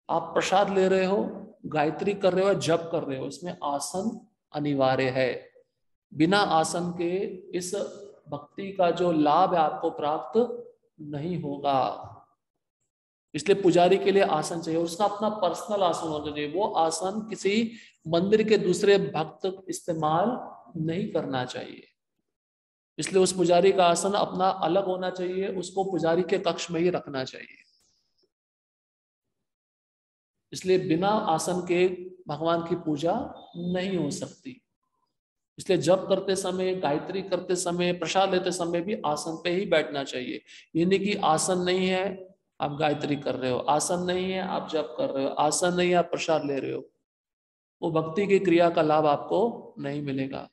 आप प्रसाद ले रहे हो, गायत्री कर रहे हो, जप कर रहे हो, इसमें आसन अनिवार्य है। बिना आसन के इस भक्ति का जो लाभ है आपको प्राप्त नहीं होगा। इसलिए पुजारी के लिए आसन चाहिए, और उसका अपना पर्सनल आसन होना चाहिए। वो आसन किसी मंदिर के दूसरे भक्त इस्तेमाल नहीं करना चाहिए। इसलिए उस पुजारी का आसन अपना अलग होना चाहिए, उसको पुजारी के कक्ष में ही रखना चाहिए। इसलिए बिना आसन के भगवान की पूजा नहीं हो सकती। इसलिए जप करते समय, गायत्री करते समय, प्रसाद लेते समय भी आसन पे ही बैठना चाहिए। ये नहीं कि आसन नहीं है आप गायत्री कर रहे हो, आसन नहीं है आप जप कर रहे हो, आसन नहीं है आप प्रसाद ले रहे हो, वो भक्ति की क्रिया का लाभ आपको नहीं मिलेगा।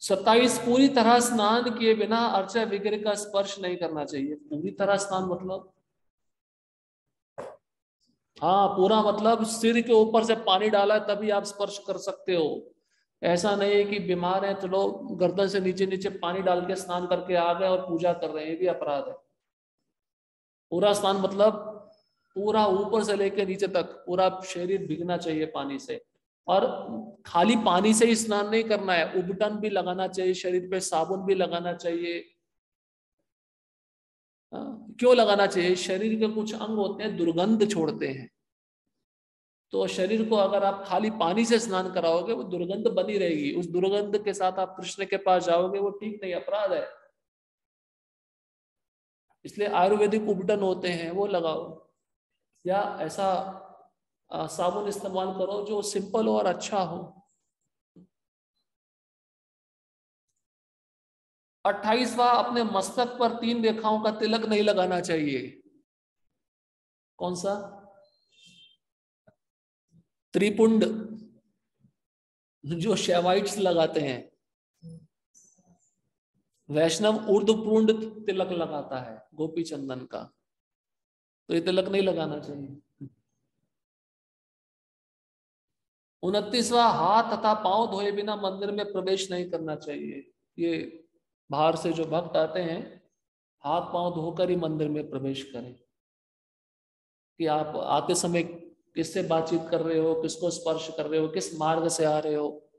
27, पूरी तरह स्नान किए बिना अर्चा विग्रह का स्पर्श नहीं करना चाहिए। पूरी तरह स्नान मतलब, हाँ पूरा मतलब सिर के ऊपर से पानी डाला है तभी आप स्पर्श कर सकते हो। ऐसा नहीं है कि बीमार है चलो गर्दन से नीचे नीचे पानी डाल के स्नान करके आ गए और पूजा कर रहे हैं, ये भी अपराध है। पूरा स्नान मतलब पूरा ऊपर से लेकर नीचे तक पूरा शरीर भीगना चाहिए पानी से। और खाली पानी से ही स्नान नहीं करना है, उबटन भी लगाना चाहिए, शरीर पे साबुन भी लगाना चाहिए। क्यों लगाना चाहिए? शरीर के कुछ अंग होते हैं दुर्गंध छोड़ते हैं, तो शरीर को अगर आप खाली पानी से स्नान कराओगे वो दुर्गंध बनी रहेगी, उस दुर्गंध के साथ आप कृष्ण के पास जाओगे, वो ठीक नहीं, अपराध है। इसलिए आयुर्वेदिक उबटन होते हैं वो लगाओ, या ऐसा साबुन इस्तेमाल करो जो सिंपल हो और अच्छा हो। 28वां, अपने मस्तक पर 3 रेखाओं का तिलक नहीं लगाना चाहिए। कौन सा? त्रिपुंड, जो शैवाइट्स लगाते हैं। वैष्णव ऊर्ध्वपुंड तिलक लगाता है गोपी चंदन का, तो ये तिलक नहीं लगाना चाहिए। 29वां, हाथ तथा पांव धोए बिना मंदिर में प्रवेश नहीं करना चाहिए। ये बाहर से जो भक्त आते हैं हाथ पांव धोकर ही मंदिर में प्रवेश करें। कि आप आते समय किससे बातचीत कर रहे हो, किसको स्पर्श कर रहे हो, किस मार्ग से आ रहे हो,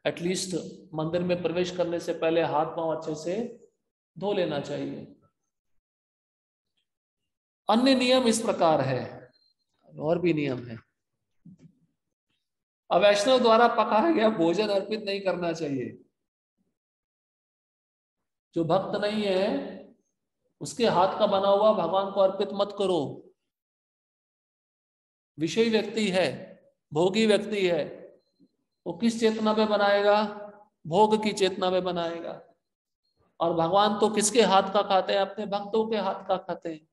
एटलीस्ट मंदिर में प्रवेश करने से पहले हाथ पांव अच्छे से धो लेना चाहिए। अन्य नियम इस प्रकार है, और भी नियम है। अवैष्णव द्वारा पकाया गया भोजन अर्पित नहीं करना चाहिए। जो भक्त नहीं है उसके हाथ का बना हुआ भगवान को अर्पित मत करो। विषयी व्यक्ति है, भोगी व्यक्ति है, वो किस चेतना में बनाएगा? भोग की चेतना में बनाएगा। और भगवान तो किसके हाथ का खाते हैं? अपने भक्तों के हाथ का खाते हैं।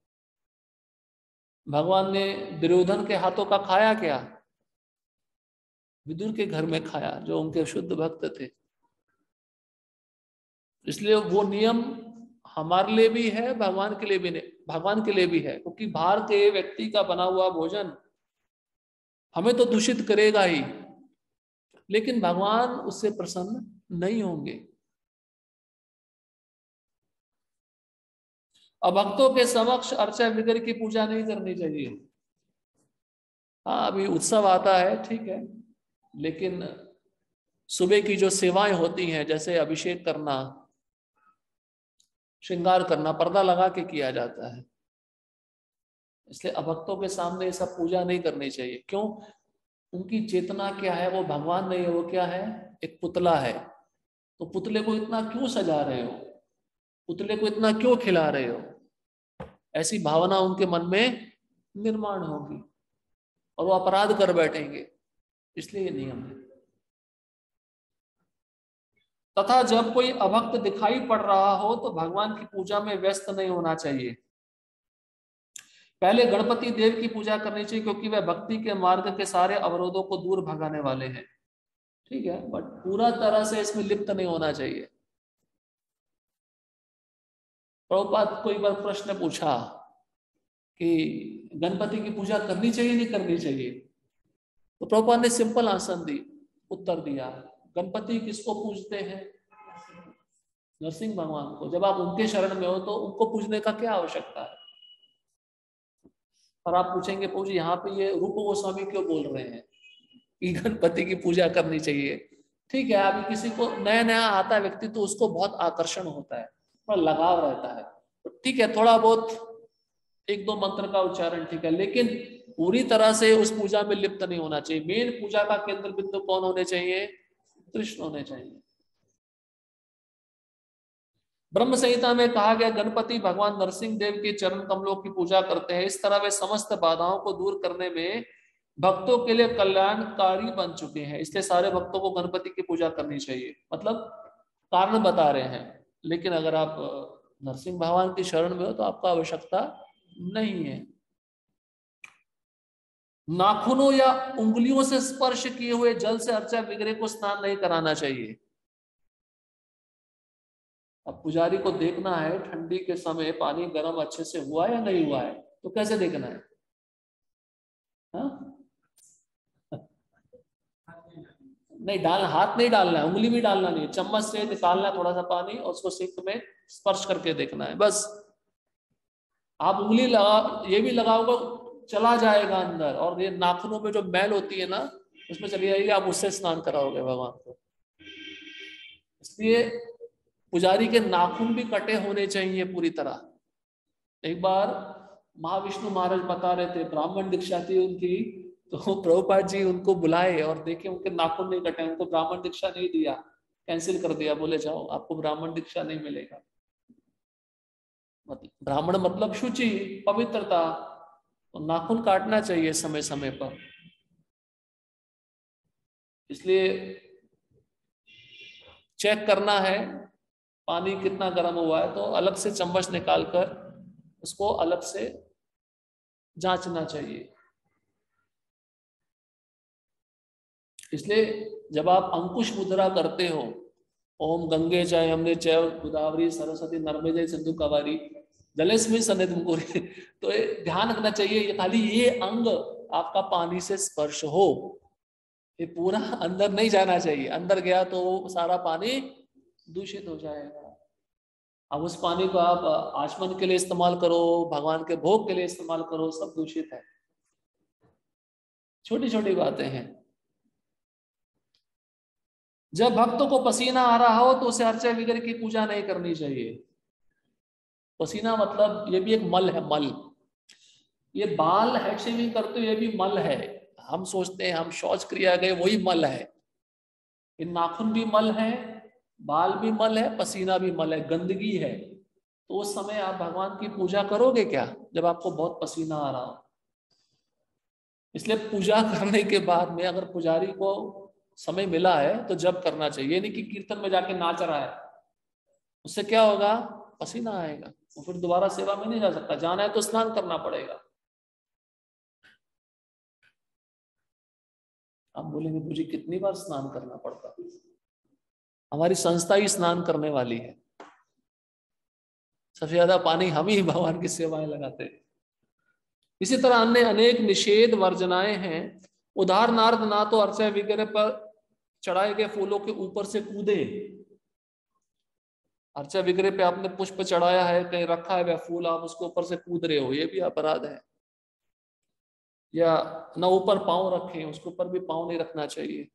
भगवान ने दुर्योधन के हाथों का खाया क्या? विदुर के घर में खाया, जो उनके शुद्ध भक्त थे। इसलिए वो नियम हमारे लिए भी है, भगवान के लिए भी नहीं, भगवान के लिए भी है, क्योंकि बाहर के व्यक्ति का बना हुआ भोजन हमें तो दूषित करेगा ही, लेकिन भगवान उससे प्रसन्न नहीं होंगे। अभक्तों के समक्ष अर्चा विग्रह की पूजा नहीं करनी चाहिए। हाँ अभी उत्सव आता है ठीक है, लेकिन सुबह की जो सेवाएं होती हैं जैसे अभिषेक करना, श्रृंगार करना, पर्दा लगा के किया जाता है। इसलिए अभक्तों के सामने ऐसा पूजा नहीं करनी चाहिए। क्यों? उनकी चेतना क्या है? वो भगवान नहीं है, वो क्या है? एक पुतला है। तो पुतले को इतना क्यों सजा रहे हो? पुतले को इतना क्यों खिला रहे हो? ऐसी भावना उनके मन में निर्माण होगी और वो अपराध कर बैठेंगे। इसलिए ये नियम है। तथा जब कोई अभक्त दिखाई पड़ रहा हो तो भगवान की पूजा में व्यस्त नहीं होना चाहिए। पहले गणपति देव की पूजा करनी चाहिए क्योंकि वह भक्ति के मार्ग के सारे अवरोधों को दूर भगाने वाले हैं। ठीक है, बट पूरा तरह से इसमें लिप्त नहीं होना चाहिए। प्रभुपाद को एक बार प्रश्न पूछा कि गणपति की पूजा करनी चाहिए नहीं करनी चाहिए, तो प्रभुपाद ने सिंपल आंसर दी, उत्तर दिया, गणपति किसको पूजते हैं? नरसिंह भगवान को। जब आप उनके शरण में हो तो उनको पूजने का क्या आवश्यकता है? और आप पूछेंगे प्रभु जी यहाँ पे ये रूप गोस्वामी क्यों बोल रहे हैं कि गणपति की पूजा करनी चाहिए? ठीक है, अभी किसी को नया नया आता है व्यक्ति तो उसको बहुत आकर्षण होता है, थोड़ा लगाव रहता है, तो ठीक है थोड़ा बहुत एक दो मंत्र का उच्चारण ठीक है, लेकिन पूरी तरह से उस पूजा में लिप्त नहीं होना चाहिए। मेन पूजा का केंद्र बिंदु कौन होने चाहिए? कृष्ण होने चाहिए। ब्रह्म संहिता में कहा गया गणपति भगवान नरसिंह देव के चरण कमलों की पूजा करते हैं, इस तरह वे समस्त बाधाओं को दूर करने में भक्तों के लिए कल्याणकारी बन चुके हैं, इसलिए सारे भक्तों को गणपति की पूजा करनी चाहिए। मतलब कारण बता रहे हैं, लेकिन अगर आप नरसिंह भगवान की शरण में हो तो आपको आवश्यकता नहीं है। नाखूनों या उंगलियों से स्पर्श किए हुए जल से अर्चा विग्रह को स्नान नहीं कराना चाहिए। अब पुजारी को देखना है ठंडी के समय पानी गर्म अच्छे से हुआ या नहीं हुआ है, तो कैसे देखना है? हाँ? नहीं हाथ नहीं डालना है, उंगली भी डालना नहीं है, चम्मच से निकालना है थोड़ा सा पानी और उसको सिंक में स्पर्श करके देखना है बस। आप उंगली लगा ये भी लगाओगे चला जाएगा अंदर, और ये नाखूनों में जो मैल होती है ना उसमें चली जाएगी, आप उससे स्नान कराओगे भगवान को। इसलिए पुजारी के नाखून भी कटे होने चाहिए पूरी तरह। एक बार महाविष्णु महाराज बता रहे थे, ब्राह्मण दीक्षा थी उनकी, तो प्रभुपाद जी उनको बुलाए और देखे उनके नाखून नहीं कटे, उनको ब्राह्मण दीक्षा नहीं दिया, कैंसिल कर दिया, बोले जाओ आपको ब्राह्मण दीक्षा नहीं मिलेगा। मतलब ब्राह्मण मतलब शुचि, पवित्रता, तो नाखून काटना चाहिए समय समय पर। इसलिए चेक करना है पानी कितना गर्म हुआ है तो अलग से चम्मच निकालकर उसको अलग से जांचना चाहिए। इसलिए जब आप अंकुश मुद्रा करते हो, ओम गंगे च यमुने चैव गोदावरी सरस्वती नर्मदे सिंधु कावेरी जलेस्मिन् सन्निधिं कुरु, तो ध्यान रखना चाहिए ये खाली ये अंग आपका पानी से स्पर्श हो, ये पूरा अंदर नहीं जाना चाहिए, अंदर गया तो सारा पानी दूषित हो जाएगा। अब उस पानी को आप आचमन के लिए इस्तेमाल करो, भगवान के भोग के लिए इस्तेमाल करो, सब दूषित है। छोटी छोटी बातें हैं। जब भक्तों को पसीना आ रहा हो तो उसे अर्चा विग्रह की पूजा नहीं करनी चाहिए। पसीना मतलब ये भी एक मल है, मल। ये बाल हेड शेविंग करते हुए ये भी मल है। हम सोचते हैं हम शौच क्रिया गए वही मल है, ये नाखून भी मल है, बाल भी मल है, पसीना भी मल है, गंदगी है। तो उस समय आप भगवान की पूजा करोगे क्या जब आपको बहुत पसीना आ रहा हो? इसलिए पूजा करने के बाद में अगर पुजारी को समय मिला है तो जब करना चाहिए, ये नहीं कि कीर्तन में जाके नाच रहा है, उससे क्या होगा? पसीना आएगा, वो फिर दोबारा सेवा में नहीं जा सकता, जाना है तो स्नान करना पड़ेगा। आप बोलेंगे मुझे कितनी बार स्नान करना पड़ता है? हमारी संस्था ही स्नान करने वाली है, सबसे ज्यादा पानी हम ही भगवान की सेवाएं लगाते हैं। इसी तरह अन्य अनेक निषेध वर्जनाएं हैं। उदाहरणार्थ ना तो अर्चा विग्रह पर चढ़ाए गए फूलों के ऊपर से कूदे, अर्चा विग्रह पे आपने पुष्प चढ़ाया है, कहीं रखा है वह फूल, आप उसके ऊपर से कूद रहे हो, ये भी अपराध है। या न ऊपर पांव रखें, उसके ऊपर भी पांव नहीं रखना चाहिए।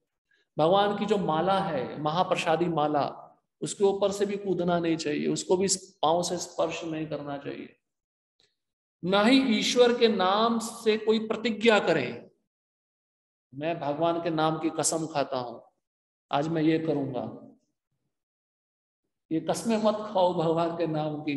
भगवान की जो माला है महाप्रसादी माला, उसके ऊपर से भी कूदना नहीं चाहिए, उसको भी पांव से स्पर्श नहीं करना चाहिए। न ही ईश्वर के नाम से कोई प्रतिज्ञा करे, मैं भगवान के नाम की कसम खाता हूं आज मैं ये करूंगा, ये कसमें मत खाओ भगवान के नाम की।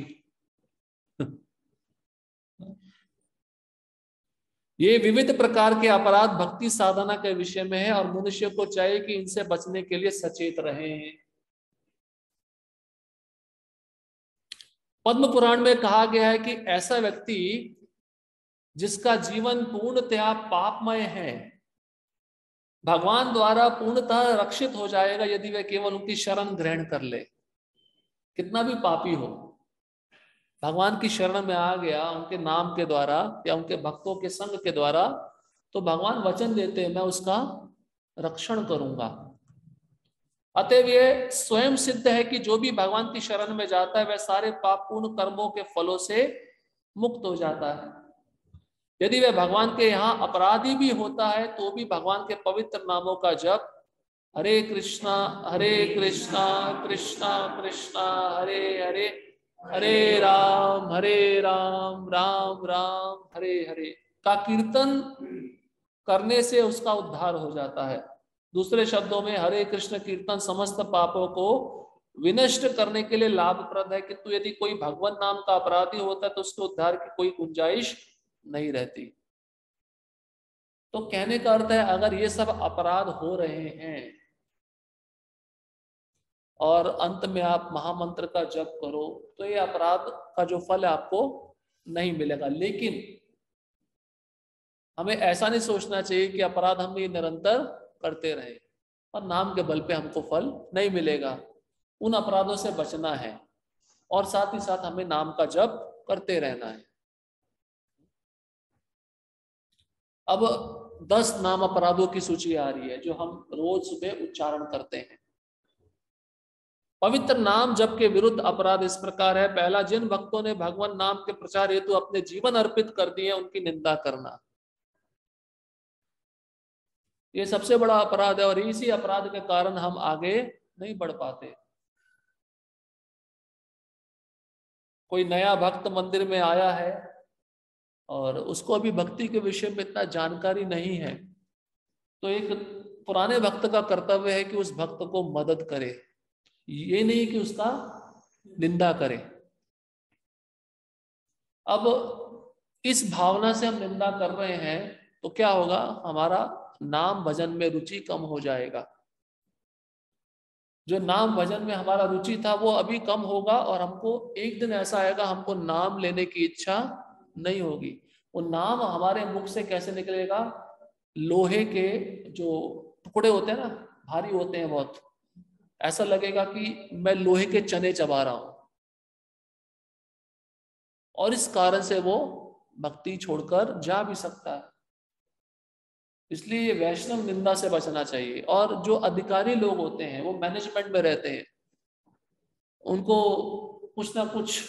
ये विविध प्रकार के अपराध भक्ति साधना के विषय में है और मनुष्य को चाहिए कि इनसे बचने के लिए सचेत रहें। पद्म पुराण में कहा गया है कि ऐसा व्यक्ति जिसका जीवन पूर्णतया पापमय है, भगवान द्वारा पूर्णतः रक्षित हो जाएगा यदि वह केवल उनकी शरण ग्रहण कर ले। कितना भी पापी हो, भगवान की शरण में आ गया उनके नाम के द्वारा या उनके भक्तों के संग के द्वारा, तो भगवान वचन देते हैं मैं उसका रक्षण करूंगा। अतएव ये स्वयं सिद्ध है कि जो भी भगवान की शरण में जाता है वह सारे पापपूर्ण कर्मों के फलों से मुक्त हो जाता है। यदि वह भगवान के यहाँ अपराधी भी होता है तो भी भगवान के पवित्र नामों का जप, हरे कृष्णा कृष्णा कृष्णा हरे हरे, हरे राम राम राम हरे हरे का कीर्तन करने से उसका उद्धार हो जाता है। दूसरे शब्दों में हरे कृष्ण कीर्तन समस्त पापों को विनष्ट करने के लिए लाभप्रद है, किंतु यदि कोई भगवान नाम का अपराधी होता है तो उसके उद्धार की कोई गुंजाइश नहीं रहती। तो कहने का अर्थ है अगर ये सब अपराध हो रहे हैं और अंत में आप महामंत्र का जप करो तो ये अपराध का जो फल है आपको नहीं मिलेगा। लेकिन हमें ऐसा नहीं सोचना चाहिए कि अपराध हम ये निरंतर करते रहे और नाम के बल पे हमको फल नहीं मिलेगा। उन अपराधों से बचना है और साथ ही साथ हमें नाम का जप करते रहना है। अब 10 नाम अपराधों की सूची आ रही है जो हम रोज सुबह उच्चारण करते हैं। पवित्र नाम जप के विरुद्ध अपराध इस प्रकार है। पहला, जिन भक्तों ने भगवान नाम के प्रचार हेतु अपने जीवन अर्पित कर दिए उनकी निंदा करना, ये सबसे बड़ा अपराध है और इसी अपराध के कारण हम आगे नहीं बढ़ पाते। कोई नया भक्त मंदिर में आया है और उसको अभी भक्ति के विषय में इतना जानकारी नहीं है, तो एक पुराने भक्त का कर्तव्य है कि उस भक्त को मदद करे, ये नहीं कि उसका निंदा करे। अब इस भावना से हम निंदा कर रहे हैं तो क्या होगा, हमारा नाम भजन में रुचि कम हो जाएगा। जो नाम भजन में हमारा रुचि था वो अभी कम होगा और हमको एक दिन ऐसा आएगा हमको नाम लेने की इच्छा नहीं होगी। वो नाम हमारे मुख से कैसे निकलेगा, लोहे के जो टुकड़े होते हैं ना, भारी होते हैं बहुत, ऐसा लगेगा कि मैं लोहे के चने चबा रहा हूं, और इस कारण से वो भक्ति छोड़कर जा भी सकता है। इसलिए वैष्णव निंदा से बचना चाहिए। और जो अधिकारी लोग होते हैं वो मैनेजमेंट में रहते हैं, उनको कुछ ना कुछ,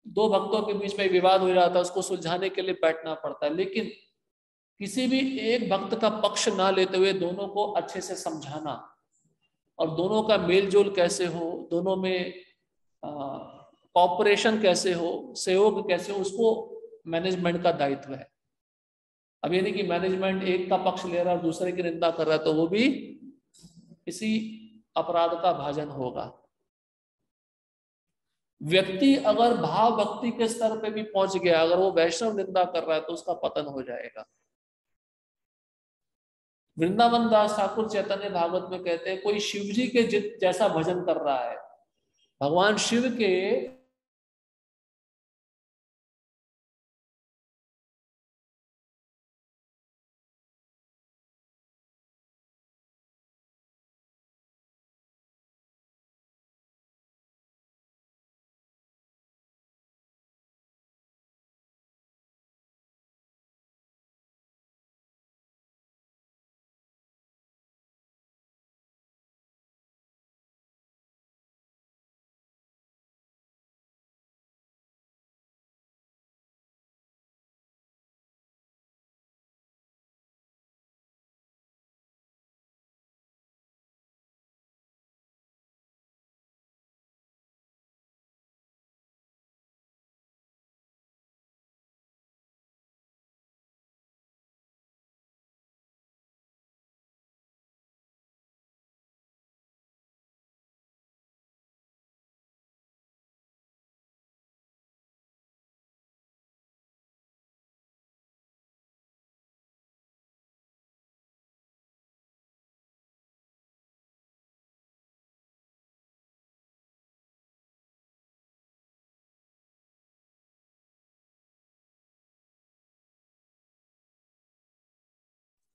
दो भक्तों के बीच में विवाद हो जाता है उसको सुलझाने के लिए बैठना पड़ता है, लेकिन किसी भी एक भक्त का पक्ष ना लेते हुए दोनों को अच्छे से समझाना और दोनों का मेलजोल कैसे हो, दोनों में कॉपरेशन कैसे हो, सहयोग कैसे हो, उसको मैनेजमेंट का दायित्व है। अब ये नहीं कि मैनेजमेंट एक का पक्ष ले रहा है और दूसरे की निंदा कर रहा है, तो वो भी इसी अपराध का भाजन होगा। व्यक्ति अगर भाव भक्ति के स्तर पे भी पहुंच गया, अगर वो वैष्णव निंदा कर रहा है तो उसका पतन हो जाएगा। वृंदावन दास ठाकुर चैतन्य भागवत में कहते हैं कोई शिव जी के जैसा भजन कर रहा है, भगवान शिव के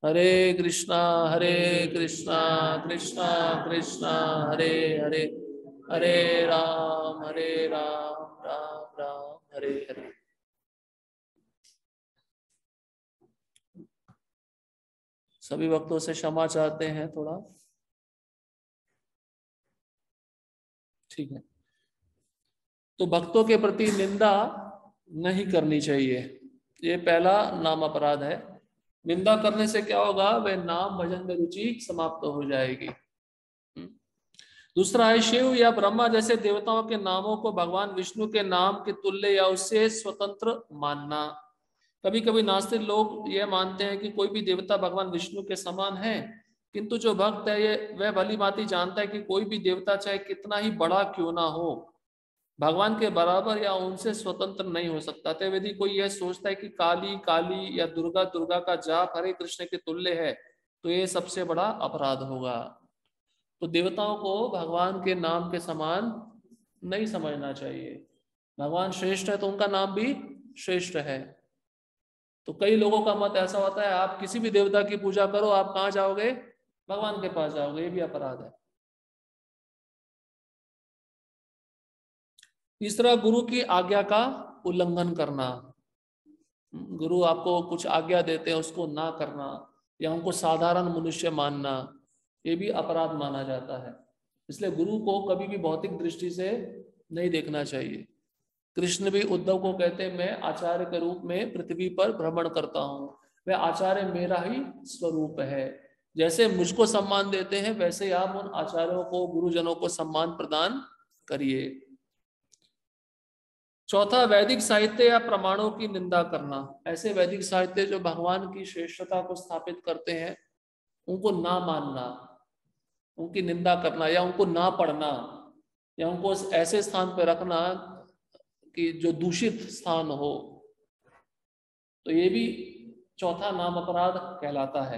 हरे कृष्णा कृष्णा कृष्णा हरे हरे, हरे राम राम राम हरे हरे। सभी भक्तों से क्षमा चाहते हैं थोड़ा, ठीक है। तो भक्तों के प्रति निंदा नहीं करनी चाहिए, ये पहला नाम अपराध है। निंदा करने से क्या होगा, वह नाम भजन में रुचि समाप्त हो जाएगी। दूसरा है शिव या ब्रह्मा जैसे देवताओं के नामों को भगवान विष्णु के नाम के तुल्य या उससे स्वतंत्र मानना। कभी कभी नास्तिक लोग यह मानते हैं कि कोई भी देवता भगवान विष्णु के समान है, किंतु जो भक्त है ये वह भली भांति जानता है कि कोई भी देवता चाहे कितना ही बड़ा क्यों ना हो, भगवान के बराबर या उनसे स्वतंत्र नहीं हो सकता। तो यदि कोई यह सोचता है कि काली काली या दुर्गा दुर्गा का जाप हरे कृष्ण के तुल्य है, तो ये सबसे बड़ा अपराध होगा। तो देवताओं को भगवान के नाम के समान नहीं समझना चाहिए। भगवान श्रेष्ठ है तो उनका नाम भी श्रेष्ठ है। तो कई लोगों का मत ऐसा होता है, आप किसी भी देवता की पूजा करो, आप कहाँ जाओगे, भगवान के पास जाओगे, ये भी अपराध है। तीसरा, गुरु की आज्ञा का उल्लंघन करना। गुरु आपको कुछ आज्ञा देते हैं उसको ना करना, या उनको साधारण मनुष्य मानना, ये भी अपराध माना जाता है। इसलिए गुरु को कभी भी भौतिक दृष्टि से नहीं देखना चाहिए। कृष्ण भी उद्धव को कहते हैं, मैं आचार्य के रूप में पृथ्वी पर भ्रमण करता हूँ, वह आचार्य मेरा ही स्वरूप है। जैसे मुझको सम्मान देते हैं वैसे ही आप उन आचार्यों को, गुरुजनों को सम्मान प्रदान करिए। चौथा, वैदिक साहित्य या प्रमाणों की निंदा करना। ऐसे वैदिक साहित्य जो भगवान की श्रेष्ठता को स्थापित करते हैं, उनको ना मानना, उनकी निंदा करना, या उनको ना पढ़ना, या उनको ऐसे स्थान पर रखना कि जो दूषित स्थान हो, तो ये भी चौथा नाम अपराध कहलाता है।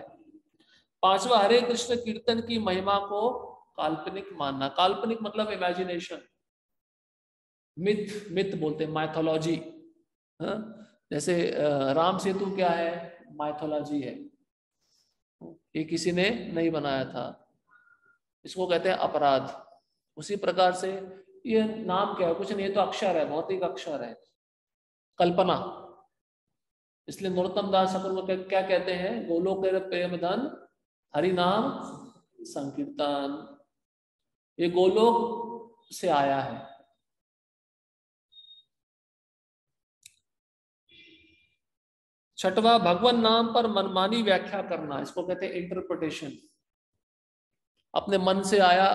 पांचवा, हरे कृष्ण कीर्तन की महिमा को काल्पनिक मानना। काल्पनिक मतलब इमेजिनेशन, मिथ, मिथ बोलते हैं, माइथोलॉजी। जैसे राम सेतु क्या है, माइथोलॉजी है, ये किसी ने नहीं बनाया था, इसको कहते हैं अपराध। उसी प्रकार से ये नाम क्या है, कुछ नहीं, ये तो अक्षर है, भौतिक अक्षर है, कल्पना। इसलिए नरोत्तम दास ठाकुर को क्या कहते हैं, गोलोक प्रेम धन हरि नाम संकीर्तन, ये गोलोक से आया है। छठवा, भगवान नाम पर मनमानी व्याख्या करना, इसको कहते हैं इंटरप्रिटेशन। अपने मन से आया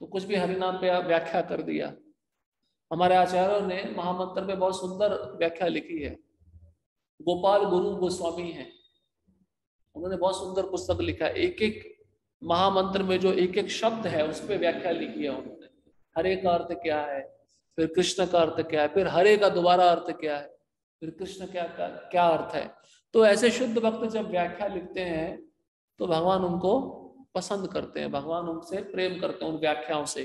तो कुछ भी हरि नाम पे व्याख्या कर दिया। हमारे आचार्यों ने महामंत्र में बहुत सुंदर व्याख्या लिखी है, गोपाल गुरु गोस्वामी हैं, उन्होंने बहुत सुंदर पुस्तक लिखा है। एक एक महामंत्र में जो एक एक शब्द है उस पर व्याख्या लिखी है उन्होंने। हरे का अर्थ क्या है, फिर कृष्ण का अर्थ क्या है, फिर हरे का दोबारा अर्थ क्या है, फिर कृष्ण क्या अर्थ है। तो ऐसे शुद्ध भक्त जब व्याख्या लिखते हैं तो भगवान उनको पसंद करते हैं, भगवान उनसे प्रेम करते हैं उन व्याख्याओं से।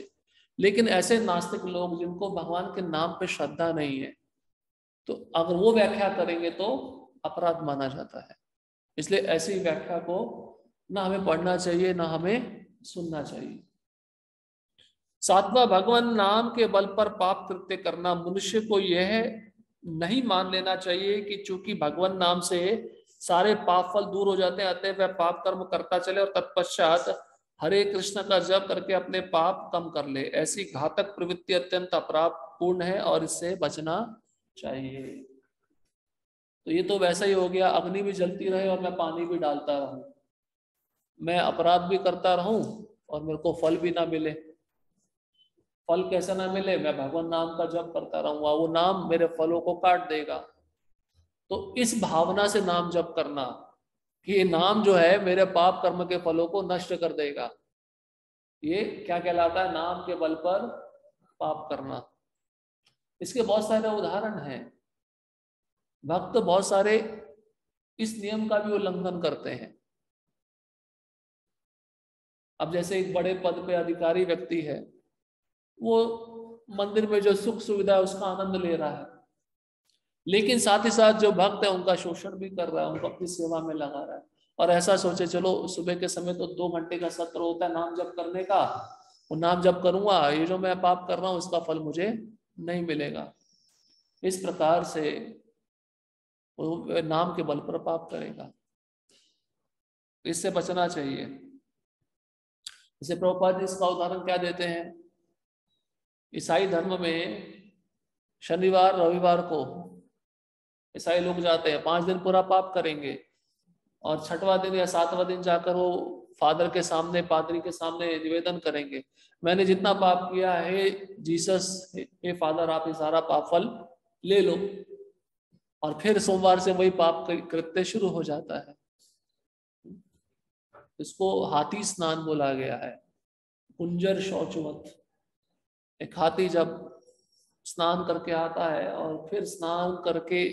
लेकिन ऐसे नास्तिक लोग जिनको भगवान के नाम पे श्रद्धा नहीं है, तो अगर वो व्याख्या करेंगे तो अपराध माना जाता है। इसलिए ऐसी व्याख्या को ना हमें पढ़ना चाहिए, ना हमें सुनना चाहिए। सातवां, भगवान नाम के बल पर पाप कृत्य करना। मनुष्य को यह नहीं मान लेना चाहिए कि चूंकि भगवान नाम से सारे पाप फल दूर हो जाते हैं, अतः वह पाप कर्म करता चले और तत्पश्चात हरे कृष्ण का जप करके अपने पाप कम कर ले। ऐसी घातक प्रवृत्ति अत्यंत अपराध पूर्ण है और इससे बचना चाहिए। तो ये तो वैसा ही हो गया, अग्नि भी जलती रहे और मैं पानी भी डालता रहूं, मैं अपराध भी करता रहूं और मेरे को फल भी ना मिले। फल कैसे ना मिले, मैं भगवान नाम का जप करता रहूंगा, वो नाम मेरे फलों को काट देगा। तो इस भावना से नाम जप करना कि ये नाम जो है मेरे पाप कर्म के फलों को नष्ट कर देगा, ये क्या कहलाता है, नाम के बल पर पाप करना। इसके बहुत सारे उदाहरण हैं। भक्त बहुत सारे इस नियम का भी उल्लंघन करते हैं। अब जैसे एक बड़े पद पे अधिकारी व्यक्ति है, वो मंदिर में जो सुख सुविधा है उसका आनंद ले रहा है, लेकिन साथ ही साथ जो भक्त है उनका शोषण भी कर रहा है, उनको अपनी सेवा में लगा रहा है, और ऐसा सोचे चलो सुबह के समय तो 2 घंटे का सत्र होता है नाम जप करने का, वो नाम जप करूंगा, ये जो मैं पाप कर रहा हूं इसका फल मुझे नहीं मिलेगा। इस प्रकार से वो नाम के बल पर पाप करेगा। इससे बचना चाहिए। जैसे प्रभुपाद जी इसका उदाहरण क्या देते हैं, ईसाई धर्म में शनिवार रविवार को ईसाई लोग जाते हैं, 5 दिन पूरा पाप करेंगे और 6वां दिन या 7वां दिन जाकर वो फादर के सामने, पादरी के सामने निवेदन करेंगे, मैंने जितना पाप किया है जीसस, हे फादर आप ये सारा पाप फल ले लो। और फिर सोमवार से वही पाप कृत्य शुरू हो जाता है। इसको हाथी स्नान बोला गया है, कुंजर शौचवत। एक हाथी जब स्नान करके आता है और फिर स्नान करके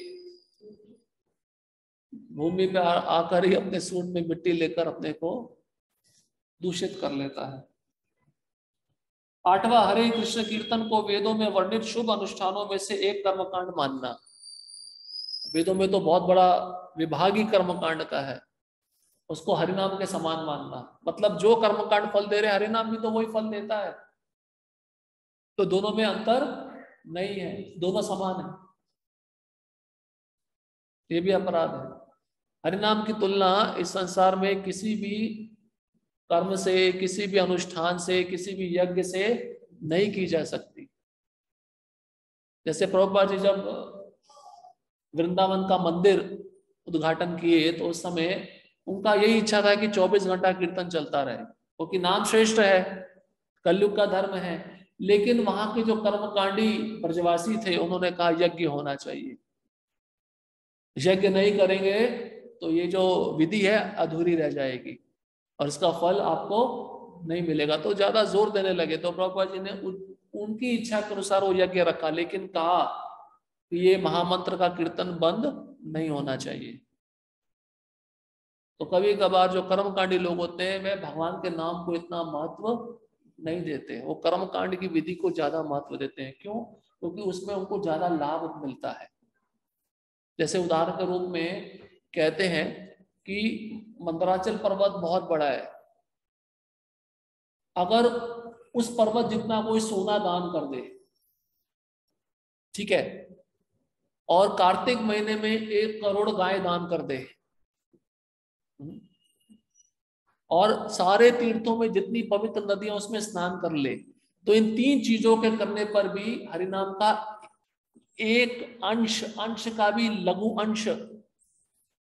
भूमि पे आकर ही अपने सूंड में मिट्टी लेकर अपने को दूषित कर लेता है। 8वां, हरे कृष्ण कीर्तन को वेदों में वर्णित शुभ अनुष्ठानों में से एक कर्मकांड मानना। वेदों में तो बहुत बड़ा विभाग ही कर्मकांड का है, उसको हरिनाम के समान मानना, मतलब जो कर्मकांड फल दे रहे हरिनाम भी तो वही फल देता है, तो दोनों में अंतर नहीं है, दोनों समान है। ये भी अपराध है। हरिनाम की तुलना इस संसार में किसी भी कर्म से, किसी भी अनुष्ठान से, किसी भी यज्ञ से नहीं की जा सकती। जैसे प्रभुपाद जी जब वृंदावन का मंदिर उद्घाटन किए तो उस समय उनका यही इच्छा था कि 24 घंटा कीर्तन चलता रहे, क्योंकि नाम श्रेष्ठ है, कलयुग का धर्म है। लेकिन वहां के जो कर्मकांडी ब्रजवासी थे उन्होंने कहा यज्ञ होना चाहिए, यज्ञ नहीं करेंगे तो ये जो विधि है अधूरी रह जाएगी और इसका फल आपको नहीं मिलेगा। तो ज्यादा जोर देने लगे, तो प्रभुपाद जी ने उनकी इच्छा के अनुसार वो यज्ञ रखा, लेकिन कहा कि ये महामंत्र का कीर्तन बंद नहीं होना चाहिए। तो कभी कभार जो कर्मकांडी लोग होते हैं वे भगवान के नाम को इतना महत्व नहीं देते, वो कर्मकांड की विधि को ज्यादा महत्व देते हैं। क्यों? क्योंकि उसमें उनको ज्यादा लाभ मिलता है। जैसे उदाहरण के रूप में कहते हैं कि मंदराचल पर्वत बहुत बड़ा है, अगर उस पर्वत जितना कोई सोना दान कर दे, ठीक है, और कार्तिक महीने में 1 करोड़ गाय दान कर दे, और सारे तीर्थों में जितनी पवित्र नदियां उसमें स्नान कर ले, तो इन 3 चीजों के करने पर भी हरिनाम का एक अंश का भी लघु अंश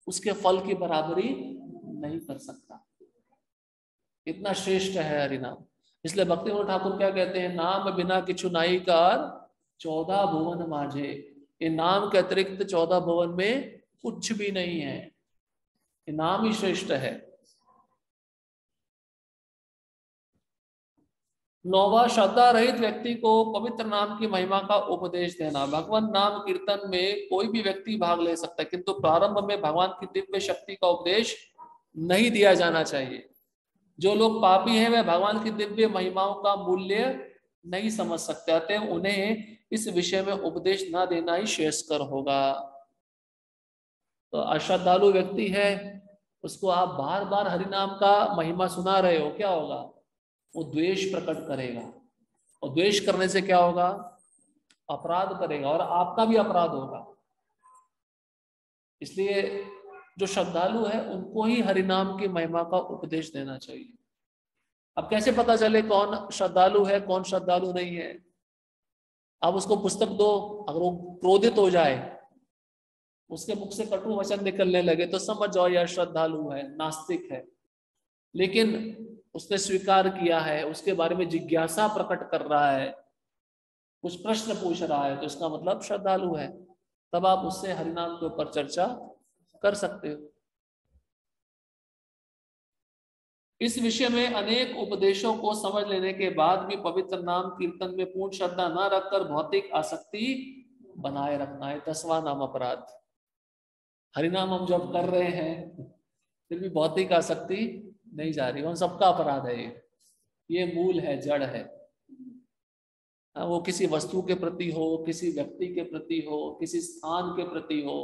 उसके फल की बराबरी नहीं कर सकता। इतना श्रेष्ठ है हरिनाम। इसलिए भक्तिविनोद ठाकुर क्या कहते हैं, नाम बिना किछु नाई कार 14 भुवन माझे। ये नाम के अतिरिक्त 14 भुवन में कुछ भी नहीं है, ये नाम ही श्रेष्ठ है। 9वां, श्रद्धा रहित व्यक्ति को पवित्र नाम की महिमा का उपदेश देना। भगवान नाम कीर्तन में कोई भी व्यक्ति भाग ले सकता है, किंतु प्रारंभ में भगवान की दिव्य शक्ति का उपदेश नहीं दिया जाना चाहिए। जो लोग पापी हैं वे भगवान की दिव्य महिमाओं का मूल्य नहीं समझ सकते, अतः उन्हें इस विषय में उपदेश न देना ही श्रेयस्कर होगा। तो अश्रद्धालु व्यक्ति है, उसको आप बार बार हरिनाम का महिमा सुना रहे हो, क्या होगा? वो द्वेष प्रकट करेगा, और द्वेष करने से क्या होगा? अपराध करेगा, और आपका भी अपराध होगा। इसलिए जो श्रद्धालु है उनको ही हरिनाम की महिमा का उपदेश देना चाहिए। अब कैसे पता चले कौन श्रद्धालु है कौन श्रद्धालु नहीं है? आप उसको पुस्तक दो, अगर वो क्रोधित हो जाए, उसके मुख से कटु वचन निकलने लगे, तो समझ जाओ यह श्रद्धालु है, नास्तिक है। लेकिन उसने स्वीकार किया है, उसके बारे में जिज्ञासा प्रकट कर रहा है, कुछ प्रश्न पूछ रहा है, तो इसका मतलब श्रद्धालु है। तब आप उससे हरिनाम के ऊपर चर्चा कर सकते हो। इस विषय में अनेक उपदेशों को समझ लेने के बाद भी पवित्र नाम कीर्तन में पूर्ण श्रद्धा न रखकर भौतिक आसक्ति बनाए रखना है 10वां नाम अपराध। हरिनाम हम जब कर रहे हैं फिर भी भौतिक आसक्ति नहीं जा रही, हम सबका अपराध है ये मूल है, जड़ है। वो किसी वस्तु के प्रति हो, किसी व्यक्ति के प्रति हो, किसी स्थान के प्रति हो,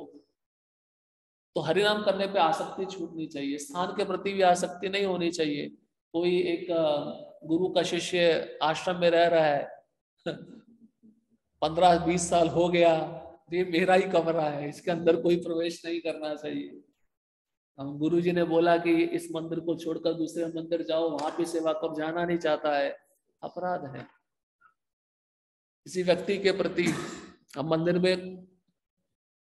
तो हरिनाम करने पे आसक्ति छूटनी चाहिए, स्थान के प्रति भी आसक्ति नहीं होनी चाहिए। कोई एक गुरु का शिष्य आश्रम में रह रहा है 15-20 साल हो गया, ये मेरा ही कमरा है, इसके अंदर कोई प्रवेश नहीं करना चाहिए। हम गुरु जी ने बोला कि इस मंदिर को छोड़कर दूसरे मंदिर जाओ, वहां भी सेवा कर, जाना नहीं चाहता है, अपराध है। किसी व्यक्ति के प्रति हम मंदिर में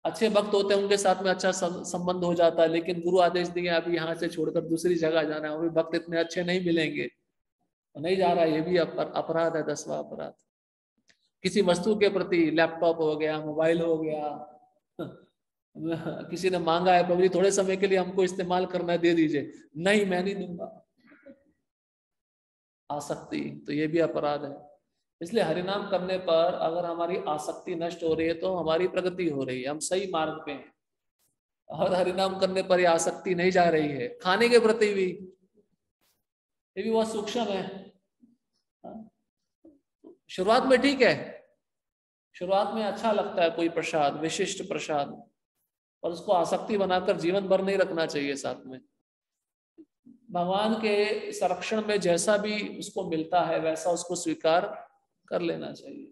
अच्छे भक्त होते हैं, उनके साथ में अच्छा संबंध हो जाता है, लेकिन गुरु आदेश दिए अभी यहाँ से छोड़कर दूसरी जगह जाना है, वो भी भक्त इतने अच्छे नहीं मिलेंगे, नहीं जा रहा, ये भी अपराध है, 10वां अपराध। किसी वस्तु के प्रति, लैपटॉप हो गया, मोबाइल हो गया, किसी ने मांगा है, प्रभु जी थोड़े समय के लिए हमको इस्तेमाल करना, दे दीजिए, नहीं मैं नहीं दूंगा, आसक्ति, तो ये भी अपराध है। इसलिए हरिनाम करने पर अगर हमारी आसक्ति नष्ट हो रही है तो हमारी प्रगति हो रही है, हम सही मार्ग पे हैं। और हरिनाम करने पर ये आसक्ति नहीं जा रही है, खाने के प्रति भी, ये भी बहुत सूक्ष्म है। शुरुआत में ठीक है, शुरुआत में अच्छा लगता है कोई प्रसाद, विशिष्ट प्रसाद, और उसको आसक्ति बनाकर जीवन भर नहीं रखना चाहिए साथ में। भगवान के संरक्षण में जैसा भी उसको मिलता है वैसा उसको स्वीकार कर लेना चाहिए,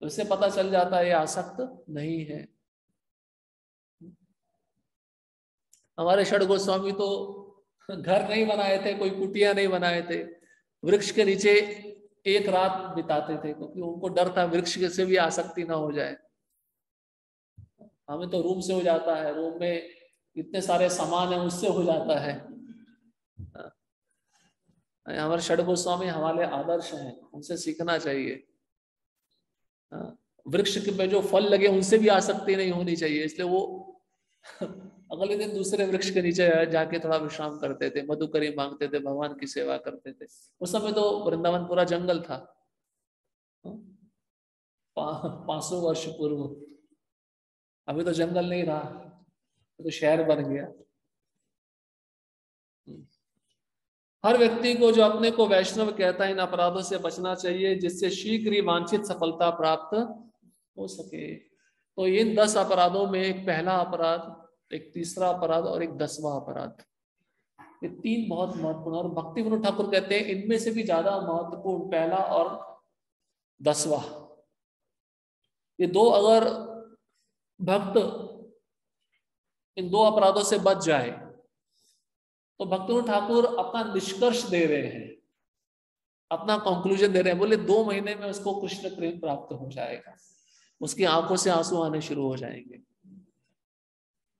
तो इससे पता चल जाता है ये आसक्त नहीं है। हमारे षड गोस्वामी तो घर नहीं बनाए थे, कोई कुटिया नहीं बनाए थे, वृक्ष के नीचे एक रात बिताते थे, क्योंकि उनको डर था वृक्ष से भी आसक्ति ना हो जाए। हमें तो रूम से हो जाता है, रूम में इतने सारे सामान है उससे हो जाता है। हमारे षड गोस्वामी हमारे आदर्श हैं, उनसे सीखना चाहिए। वृक्ष पे जो फल लगे उनसे भी आसक्ति नहीं होनी चाहिए, इसलिए वो अगले दिन दूसरे वृक्ष के नीचे जाके थोड़ा विश्राम करते थे, मधुकरी मांगते थे, भगवान की सेवा करते थे। उस समय तो वृंदावन पूरा जंगल था, 500 वर्ष पूर्व। अभी तो जंगल नहीं रहा, तो शहर बन गया। हर व्यक्ति को जो अपने को वैष्णव कहता है इन अपराधों से बचना चाहिए, जिससे शीघ्र ही वांछित सफलता प्राप्त हो सके। तो इन 10 अपराधों में एक पहला अपराध, एक तीसरा अपराध और एक 10वां अपराध, ये 3 बहुत महत्वपूर्ण। और भक्ति विनोद ठाकुर कहते हैं इनमें से भी ज्यादा महत्वपूर्ण पहला और 10वां। ये 2 अगर भक्त इन 2 अपराधों से बच जाए तो भक्ति विनोद ठाकुर अपना निष्कर्ष दे रहे हैं, अपना कंक्लूजन दे रहे हैं। बोले 2 महीने में उसको कृष्ण प्रेम प्राप्त हो जाएगा, उसकी आंखों से आंसू आने शुरू हो जाएंगे,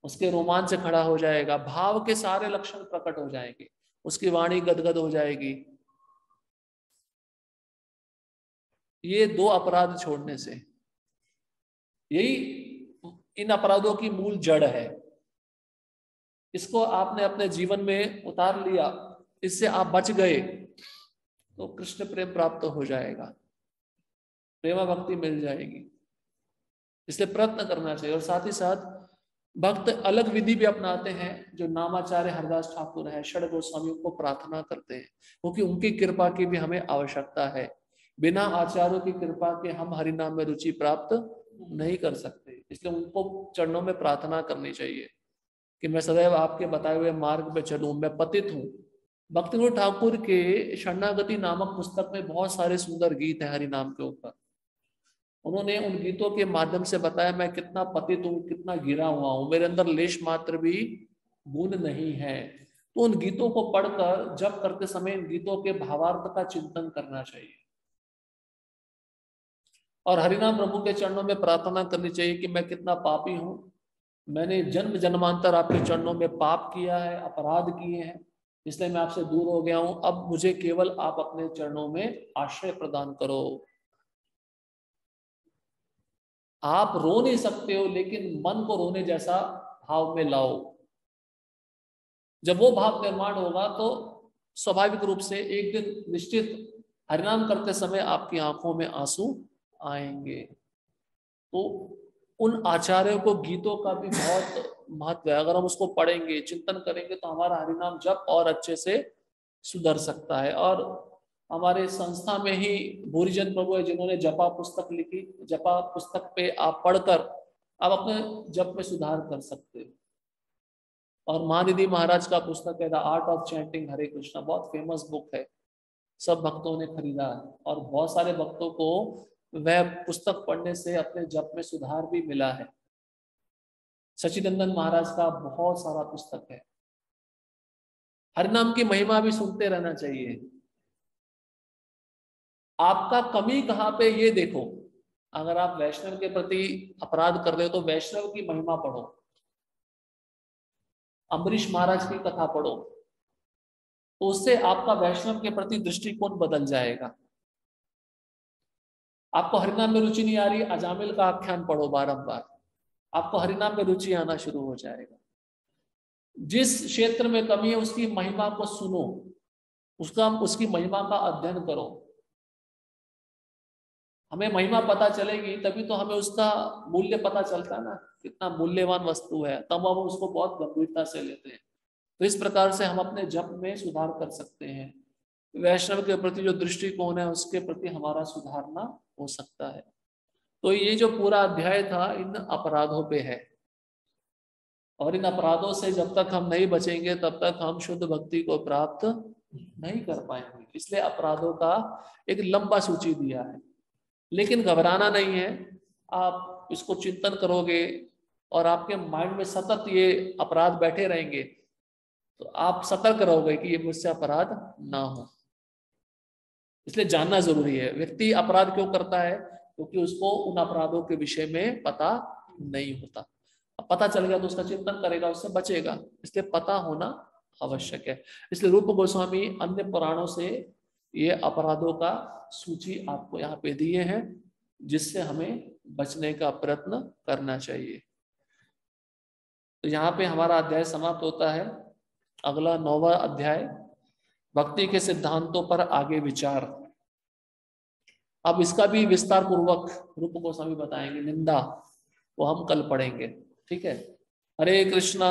उसके रोमांच खड़ा हो जाएगा, भाव के सारे लक्षण प्रकट हो जाएंगे, उसकी वाणी गदगद हो जाएगी। ये 2 अपराध छोड़ने से, यही इन अपराधों की मूल जड़ है। इसको आपने अपने जीवन में उतार लिया, इससे आप बच गए तो कृष्ण प्रेम प्राप्त हो जाएगा, प्रेमा भक्ति मिल जाएगी। इसलिए प्रयत्न करना चाहिए। और साथ ही साथ भक्त अलग विधि भी अपनाते हैं, जो नामाचार्य हरदास ठाकुर है, षड गोस्वामियों को प्रार्थना करते हैं, क्योंकि उनकी कृपा की भी हमें आवश्यकता है। बिना आचार्यों की कृपा के हम हरिनाम में रुचि प्राप्त नहीं कर सकते, इसलिए उनको चरणों में प्रार्थना करनी चाहिए कि मैं सदैव आपके बताए हुए मार्ग पे चलूं, मैं पतित हूँ। भक्ति विनोद ठाकुर के शरणागति नामक पुस्तक में बहुत सारे सुंदर गीत है हरिनाम के ऊपर। उन्होंने उन गीतों के माध्यम से बताया मैं कितना पतित हूँ, कितना गिरा हुआ हूं, मेरे अंदर लेश मात्र भी गुण नहीं है। तो उन गीतों को पढ़कर जप करते समय इन गीतों के भावार्थ का चिंतन करना चाहिए और हरिनाम प्रभु के चरणों में प्रार्थना करनी चाहिए कि मैं कितना पापी हूं, मैंने जन्म जन्मांतर आपके चरणों में पाप किया है, अपराध किए हैं, इसलिए मैं आपसे दूर हो गया हूं। अब मुझे केवल आप अपने चरणों में आश्रय प्रदान करो। आप रो नहीं सकते हो, लेकिन मन को रोने जैसा भाव में लाओ। जब वो भाव निर्माण होगा तो स्वाभाविक रूप से एक दिन निश्चित हरिनाम करते समय आपकी आंखों में आंसू आएंगे। तो उन आचार्यों को गीतों का भी बहुत महत्व है। अगर हम उसको पढ़ेंगे, चिंतन करेंगे तो हमारा हरिनाम जप और अच्छे से सुधर सकता है। और हमारे संस्था में ही भूरिजन प्रभु है जिन्होंने जपा पुस्तक लिखी। जपा पुस्तक पे आप पढ़कर आप अपने जप में सुधार कर सकते हो। और महानिधि महाराज का पुस्तक है द आर्ट ऑफ चैंटिंग हरे कृष्णा, बहुत फेमस बुक है, सब भक्तों ने खरीदा है और बहुत सारे भक्तों को वह पुस्तक पढ़ने से अपने जप में सुधार भी मिला है। सच्चिदानंद महाराज का बहुत सारा पुस्तक है। हरिनाम की महिमा भी सुनते रहना चाहिए। आपका कमी कहाँ पे ये देखो, अगर आप वैष्णव के प्रति अपराध कर रहे हो तो वैष्णव की महिमा पढ़ो, अम्बरीश महाराज की कथा पढ़ो, तो उससे आपका वैष्णव के प्रति दृष्टिकोण बदल जाएगा। आपको हरिनाम में रुचि नहीं आ रही, अजामिल का आख्यान पढ़ो बारंबार, आपको हरिनाम में रुचि आना शुरू हो जाएगा। जिस क्षेत्र में कमी है उसकी महिमा को सुनो, उसकी महिमा का अध्ययन करो। हमें महिमा पता चलेगी तभी तो हमें उसका मूल्य पता चलता है ना, कितना मूल्यवान वस्तु है, तब हम उसको बहुत गंभीरता से लेते हैं। तो इस प्रकार से हम अपने जप में सुधार कर सकते हैं। वैष्णव के प्रति जो दृष्टिकोण है उसके प्रति हमारा सुधारना हो सकता है। तो ये जो पूरा अध्याय था इन अपराधों पे है, और इन अपराधों से जब तक हम नहीं बचेंगे तब तक हम शुद्ध भक्ति को प्राप्त नहीं कर पाएंगे। इसलिए अपराधों का एक लंबा सूची दिया है, लेकिन घबराना नहीं है। आप इसको चिंतन करोगे और आपके माइंड में सतत ये अपराध बैठे रहेंगे तो आप सतर्क रहोगे कि ये मुझसे अपराध ना हो। इसलिए जानना जरूरी है। व्यक्ति अपराध क्यों करता है? क्योंकि उसको उन अपराधों के विषय में पता नहीं होता। अब पता चल गया तो उसका चिंतन करेगा, उससे बचेगा। इसलिए पता होना आवश्यक है। इसलिए रूप गोस्वामी अन्य पुराणों से ये अपराधों का सूची आपको यहाँ पे दिए हैं, जिससे हमें बचने का प्रयत्न करना चाहिए। तो यहाँ पे हमारा अध्याय समाप्त होता है। अगला 9वां अध्याय, भक्ति के सिद्धांतों पर आगे विचार। अब इसका भी विस्तार पूर्वक रूप गोस्वामी बताएंगे। निंदा वो हम कल पढ़ेंगे, ठीक है। हरे कृष्णा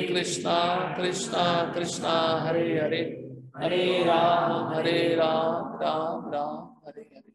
कृष्णा कृष्णा हरे हरे, हरे राम राम राम हरे हरे।